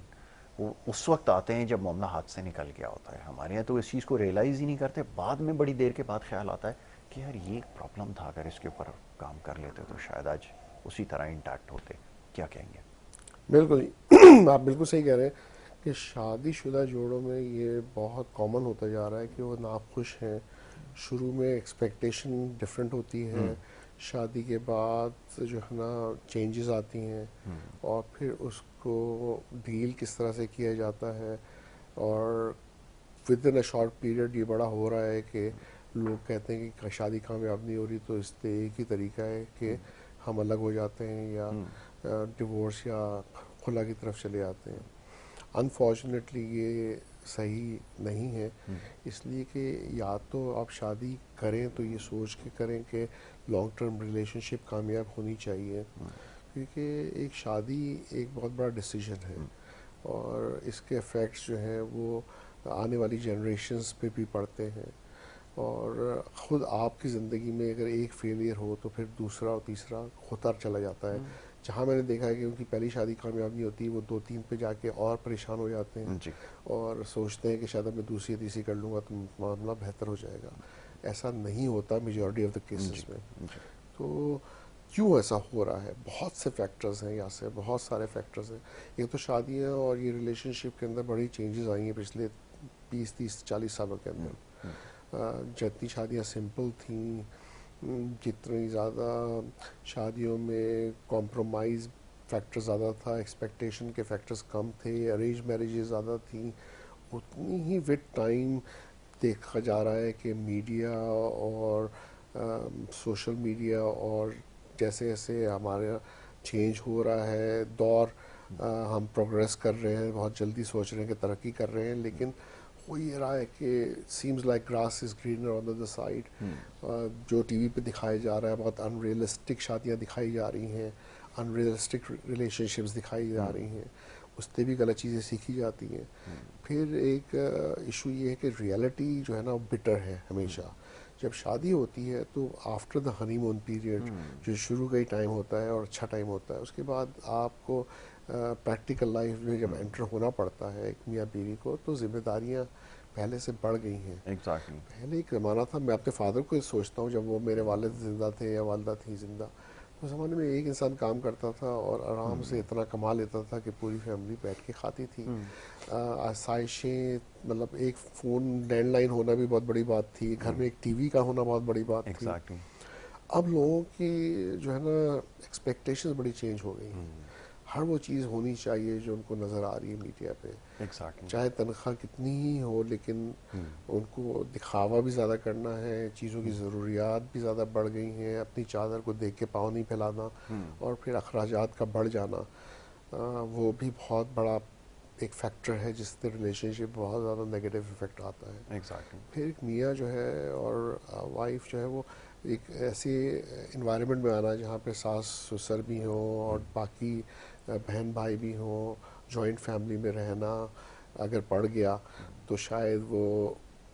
S1: वो उस वक्त आते हैं जब मामला हाथ से निकल गया होता है। हमारे यहाँ तो इस चीज़ को रियलाइज़ ही नहीं करते, बाद में बड़ी देर के बाद ख्याल आता है कि यार ये एक प्रॉब्लम था, अगर इसके ऊपर काम कर लेते तो शायद आज उसी तरह इंटैक्ट होते। क्या कहेंगे?
S2: बिल्कुल आप बिल्कुल सही कह रहे हैं कि शादीशुदा जोड़ों में ये बहुत कॉमन होता जा रहा है कि वो नाखुश हैं। शुरू में एक्सपेक्टेशन डिफरेंट होती है, शादी के बाद जो है ना चेंजेस आती हैं, और फिर उसको डील किस तरह से किया जाता है। और with in a short period ये बड़ा हो रहा है कि लोग कहते हैं कि शादी कामयाब नहीं हो रही तो इससे एक ही तरीका है कि हम अलग हो जाते हैं या डिवोर्स या खुला की तरफ चले जाते हैं। अनफॉर्चुनेटली ये सही नहीं है, इसलिए कि या तो आप शादी करें तो ये सोच के करें कि लॉन्ग टर्म रिलेशनशिप कामयाब होनी चाहिए, क्योंकि एक शादी एक बहुत बड़ा डिसीजन है, और इसके इफ़ेक्ट्स जो हैं वो आने वाली जनरेशन्स पे भी पड़ते हैं। और ख़ुद आपकी ज़िंदगी में अगर एक फेलियर हो तो फिर दूसरा और तीसरा होता चला जाता है। जहाँ मैंने देखा है कि उनकी पहली शादी कामयाब नहीं होती, वो 2-3 पे जाके और परेशान हो जाते हैं
S1: जी।
S2: और सोचते हैं कि शायद मैं दूसरी तीसरी कर लूँगा तो मामला बेहतर हो जाएगा। ऐसा नहीं होता मेजॉरिटी ऑफ द केसेस
S1: जी।
S2: में।
S1: जी।
S2: तो क्यों ऐसा हो रहा है? बहुत से फैक्टर्स हैं, यहाँ से बहुत सारे फैक्टर्स हैं। एक तो शादियाँ और ये रिलेशनशिप के अंदर बड़ी चेंजेस आई हैं पिछले 20-30-40 सालों के अंदर। जितनी शादियाँ सिंपल थीं, जितनी ज़्यादा शादियों में कॉम्प्रोमाइज़ फैक्टर ज़्यादा था, एक्सपेक्टेशन के फैक्टर्स कम थे, अरेंज मैरिजेस ज़्यादा थीं, उतनी ही विद टाइम देखा जा रहा है कि मीडिया और सोशल मीडिया और जैसे जैसे हमारा चेंज हो रहा है दौर, हम प्रोग्रेस कर रहे हैं, बहुत जल्दी सोच रहे हैं कि तरक्की कर रहे हैं, लेकिन हो ये रहा है कि seems like grass is greener on the other side. जो टीवी पे दिखाया जा रहा है, बहुत अनरियलिस्टिक शादियां दिखाई जा रही हैं, अनरियलिस्टिक रिलेशनशिप्स दिखाई जा रही हैं, उससे भी गलत चीज़ें सीखी जाती हैं। फिर एक इशू ये है कि रियलिटी जो है ना बिटर है हमेशा। जब शादी होती है तो आफ्टर द हनीमून पीरियड, जो शुरू का ही टाइम होता है और अच्छा टाइम होता है, उसके बाद आपको प्रैक्टिकल लाइफ में जब एंटर होना पड़ता है एक मियाँ बीवी को, तो जिम्मेदारियाँ पहले से बढ़ गई हैं।
S1: एग्जैक्टली।
S2: पहले एक ज़माना था, मैं अपने फादर को ही सोचता हूँ जब वो मेरे वालिद ज़िंदा थे या वालदा थी ज़िंदा, तो ज़माने में एक इंसान काम करता था और आराम से इतना कमा लेता था कि पूरी फैमिली बैठ के खाती थी। आसाइशें, मतलब एक फ़ोन लैंडलाइन होना भी बहुत बड़ी बात थी, घर में एक टीवी का होना बहुत बड़ी बात थी।
S1: एग्जैक्टली।
S2: अब लोगों की जो है ना एक्सपेक्टेशंस बड़ी चेंज हो गई हैं। हर वो चीज़ होनी चाहिए जो उनको नज़र आ रही है मीडिया पे,
S1: एग्जैक्टली।
S2: चाहे तनख्वाह कितनी ही हो, लेकिन उनको दिखावा भी ज़्यादा करना है, चीज़ों की ज़रूरियात भी ज़्यादा बढ़ गई हैं, अपनी चादर को देख के पाँव नहीं फैलाना, और फिर अखराजात का बढ़ जाना, वो भी बहुत बड़ा एक फैक्टर है जिससे रिलेशनशिप बहुत ज़्यादा नेगेटिव इफेक्ट आता है।
S1: एग्जैक्टली।
S2: फिर एक मियाँ जो है और वाइफ जो है वो एक ऐसे इन्वायरमेंट में आना जहाँ पे सास ससुर भी हो और बाकी बहन भाई भी हो, जॉइंट फैमिली में रहना अगर पड़ गया तो शायद वो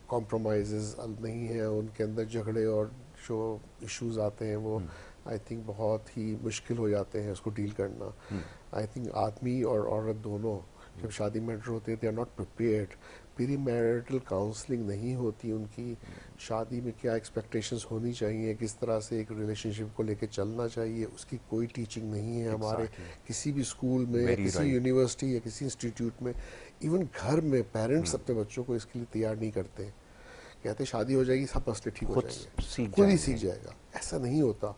S2: कॉम्प्रोमाइज़ नहीं है, उनके अंदर झगड़े और जो इश्यूज आते हैं वो आई थिंक बहुत ही मुश्किल हो जाते हैं उसको डील करना। आई थिंक आदमी और औरत दोनों जब शादी में एंटर होते हैं they are not prepared, pre marital counselling नहीं होती उनकी, शादी में क्या एक्सपेक्टेशंस होनी चाहिए, किस तरह से एक रिलेशनशिप को लेके चलना चाहिए, उसकी कोई टीचिंग नहीं है हमारे किसी भी स्कूल में या किसी यूनिवर्सिटी या किसी इंस्टीट्यूट में। इवन घर में पेरेंट्स अपने बच्चों को इसके लिए तैयार नहीं करते, कहते शादी हो जाएगी सब मसले ठीक हो जाएंगे, खुद ही सीख जाएगा। ऐसा नहीं होता।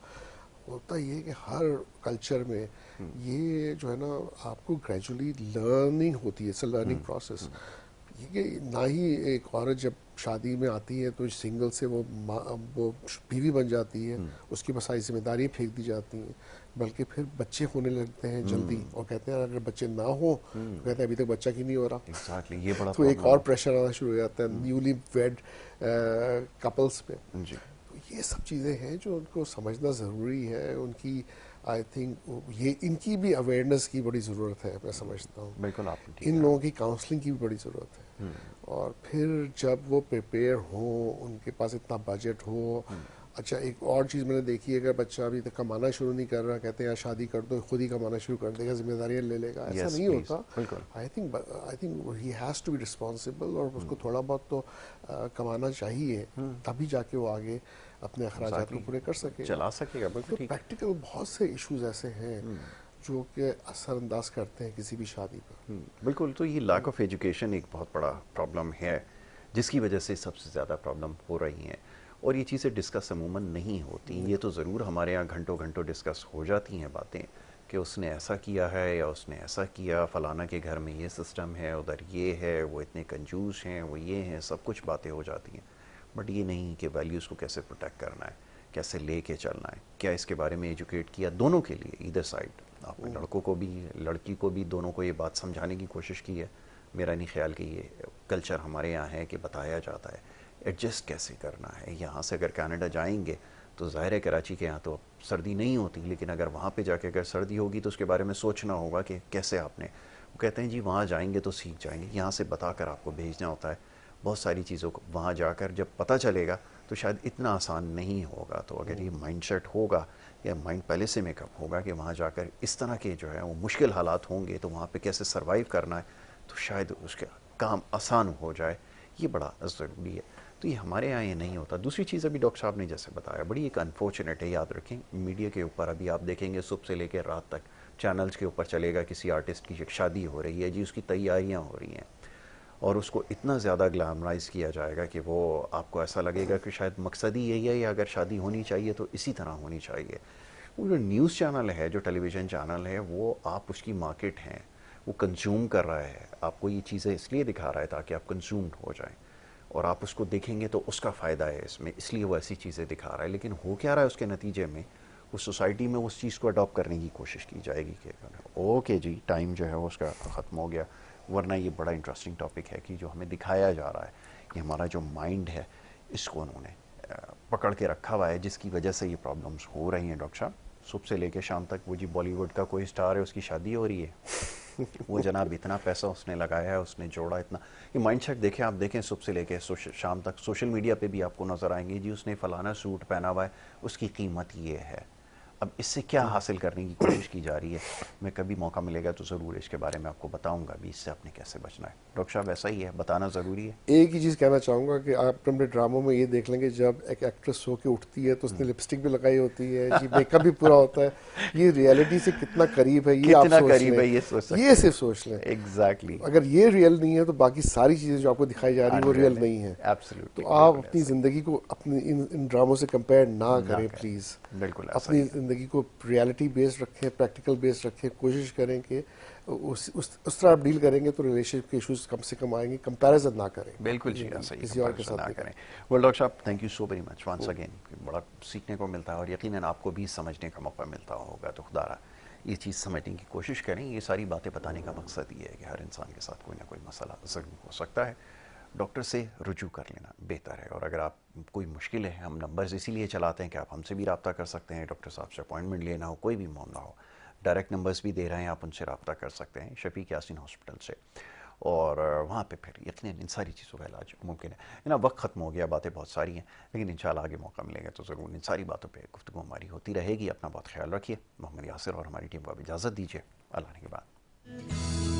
S2: होता ये कि हर कल्चर में ये जो है ना आपको ग्रेजुअली लर्निंग होती है, इट्स अ लर्निंग प्रोसेस। ये ना ही एक औरत जब शादी में आती है तो सिंगल से वो बीवी बन जाती है, उसकी बस सारी जिम्मेदारियाँ फेंक दी जाती हैं, बल्कि फिर बच्चे होने लगते हैं जल्दी और कहते हैं अगर बच्चे ना हो तो कहते हैं अभी तक बच्चा क्यों नहीं हो रहा।
S1: एग्जैक्टली, ये बड़ा
S2: तो एक और प्रेशर आना शुरू हो जाता है न्यूली वेड कपल्स पे।
S1: जी।
S2: तो ये सब चीज़ें हैं जो उनको समझना ज़रूरी है। उनकी आई थिंक ये इनकी भी अवेयरनेस की बड़ी ज़रूरत है, मैं समझता हूँ।
S1: बिल्कुल, आपने ठीक
S2: इन लोगों की काउंसलिंग की भी बड़ी ज़रूरत है। और फिर जब वो प्रिपेयर हो, उनके पास इतना बजट हो। अच्छा, एक और चीज़ मैंने देखी है, अगर बच्चा अभी तक कमाना शुरू नहीं कर रहा, कहते हैं यार शादी कर दो, खुद ही कमाना शुरू कर देगा, जिम्मेदारियाँ ले लेगा, ऐसा नहीं होता। I think he has to be responsible और उसको थोड़ा बहुत तो कमाना चाहिए, तभी जाके वो आगे अपने अखराजात को पूरे कर सके,
S1: चला सकेगा।
S2: तो प्रैक्टिकल बहुत से इश्यूज ऐसे हैं जो कि असरअंदाज करते हैं किसी भी शादी पर।
S1: बिल्कुल, तो ये लैक ऑफ एजुकेशन एक बहुत बड़ा प्रॉब्लम है जिसकी वजह से सबसे ज़्यादा प्रॉब्लम हो रही हैं, और ये चीज़ें डिस्कस अमूमन नहीं होती। ये तो ज़रूर हमारे यहाँ घंटों घंटों डिस्कस हो जाती हैं बातें कि उसने ऐसा किया है या उसने ऐसा किया, फलाना के घर में ये सिस्टम है, उधर ये है, वो इतने कंजूस हैं, वो ये हैं, सब कुछ बातें हो जाती हैं। बट ये नहीं कि वैल्यूज़ को कैसे प्रोटेक्ट करना है, कैसे लेके चलना है, क्या इसके बारे में एजुकेट किया दोनों के लिए, ईदर साइड। आपने लड़कों को भी लड़की को भी दोनों को ये बात समझाने की कोशिश की है। मेरा नहीं ख्याल कि ये कल्चर हमारे यहाँ है कि बताया जाता है एडजस्ट कैसे करना है। यहाँ से अगर कनाडा जाएंगे तो ज़ाहिर है कराची के यहाँ तो सर्दी नहीं होती, लेकिन अगर वहाँ पे जाके अगर सर्दी होगी तो उसके बारे में सोचना होगा कि कैसे आपने, वो कहते हैं जी वहाँ जाएंगे तो सीख जाएंगे, यहाँ से बता कर आपको भेजना होता है बहुत सारी चीज़ों को। वहाँ जाकर जब पता चलेगा तो शायद इतना आसान नहीं होगा। तो अगर ये माइंडसेट होगा या माइंड पहले से मेकअप होगा कि वहाँ जाकर इस तरह के जो है वो मुश्किल हालात होंगे तो वहाँ पे कैसे सरवाइव करना है, तो शायद उसका काम आसान हो जाए। ये बड़ा ज़रूरी है। तो ये हमारे यहाँ ये नहीं होता। दूसरी चीज़ अभी डॉक्टर साहब ने जैसे बताया, बड़ी एक अनफॉर्चुनेट है, याद रखें मीडिया के ऊपर अभी आप देखेंगे सुबह से लेकर रात तक चैनल्स के ऊपर चलेगा किसी आर्टिस्ट की शादी हो रही है जी, उसकी तैयारियाँ हो रही हैं, और उसको इतना ज़्यादा ग्लैमराइज किया जाएगा कि वो आपको ऐसा लगेगा कि शायद मकसद ही यही है, या अगर शादी होनी चाहिए तो इसी तरह होनी चाहिए। वो जो न्यूज़ चैनल है, जो टेलीविज़न चैनल है, वो आप उसकी मार्केट हैं, वो कंज्यूम कर रहा है, आपको ये चीज़ें इसलिए दिखा रहा है ताकि आप कंज्यूम्ड हो जाएं, और आप उसको देखेंगे तो उसका फ़ायदा है इसमें, इसलिए वो ऐसी चीज़ें दिखा रहा है। लेकिन हो क्या रहा है उसके नतीजे में, उस सोसाइटी में उस चीज़ को अडॉप्ट करने की कोशिश की जाएगी कि ओके जी टाइम जो है वो उसका ख़त्म हो गया। वरना ये बड़ा इंटरेस्टिंग टॉपिक है कि जो हमें दिखाया जा रहा है कि हमारा जो माइंड है इसको उन्होंने पकड़ के रखा हुआ है, जिसकी वजह से ये प्रॉब्लम्स हो रही हैं। डॉक्टर साहब, सुबह से लेकर शाम तक वो जी बॉलीवुड का कोई स्टार है उसकी शादी हो रही है वो जनाब इतना पैसा उसने लगाया है, उसने जोड़ा इतना। ये माइंडसेट देखें, आप देखें सुबह से लेकर शाम तक सोशल मीडिया पे भी आपको नज़र आएंगे जी उसने फलाना सूट पहना हुआ है, उसकी कीमत ये है। अब इससे क्या हासिल करने की कोशिश की जा रही है, मैं कभी मौका मिलेगा तो ज़रूर इसके बारे में आपको बताऊंगा भी, इससे आपने कैसे बचना है। डॉक्टर साहब ऐसा ही है, बताना ज़रूरी है।
S2: एक ही चीज़ कहना चाहूँगा कि आप अपने ड्रामों में ये देख लेंगे जब एक एक्ट्रेस सो के उठती है तो उसने लिपस्टिक भी लगाई होती है जी, मेकअप भी पूरा होता है। ये रियलिटी से कितना करीब है ये आप सोच लें,
S1: ये सोच सकते
S2: ये सिर्फ सोच लें।
S1: एग्जैक्टली।
S2: अगर ये रियल नहीं है तो बाकी सारी चीज़ें जो आपको दिखाई जा रही है वो रियल नहीं है।
S1: एब्सोल्युटली।
S2: तो आप अपनी ज़िंदगी को अपनी इन ड्रामों से कंपेयर ना करें प्लीज़।
S1: बिल्कुल
S2: अपनी ज़िंदगी को रियलिटी बेस्ड रखें, प्रैक्टिकल बेस्ड रखें, कोशिश करें कि उस तरह आप डील करेंगे तो रिलेशनशिप के इश्यूज कम से कम आएंगे। कंपैरिजन ना करें,
S1: बिल्कुल जी, ऐसा ही
S2: किसी और के साथ
S1: ना करें। वेल डॉक्टर साहब, thank you so very much once again. बड़ा सीखने को मिलता है और यकीनन आपको भी समझने का मौका मिलता होगा। तो खुदारा ये चीज़ समझने की कोशिश करें। ये सारी बातें बताने का मकसद ये है कि हर इंसान के साथ कोई ना कोई मसला ज़रूर हो सकता है, डॉक्टर से रुजू कर लेना बेहतर है। और अगर आप कोई मुश्किल है, हम नंबर्स इसीलिए चलाते हैं कि आप हमसे भी रब्ता कर सकते हैं, डॉक्टर साहब से अपॉइंटमेंट लेना हो, कोई भी मामला हो, डायरेक्ट नंबर्स भी दे रहे हैं, आप उनसे रब्ता कर सकते हैं शफीक यासीन हॉस्पिटल से। और वहाँ पे फिर यकीनन इन सारी चीज़ों का इलाज मुमकिन है। ना वक्त ख़त्म हो गया, बातें बहुत सारी हैं, लेकिन इंशाल्लाह आगे मौका मिलेगा तो ज़रूर इन सारी बातों पे गुफ्तगू हमारी होती रहेगी। अपना बहुत ख्याल रखिए। मोहम्मद यासिर और हमारी टीम को अब इजाज़त दीजिए। अल्लाह ने के बाद।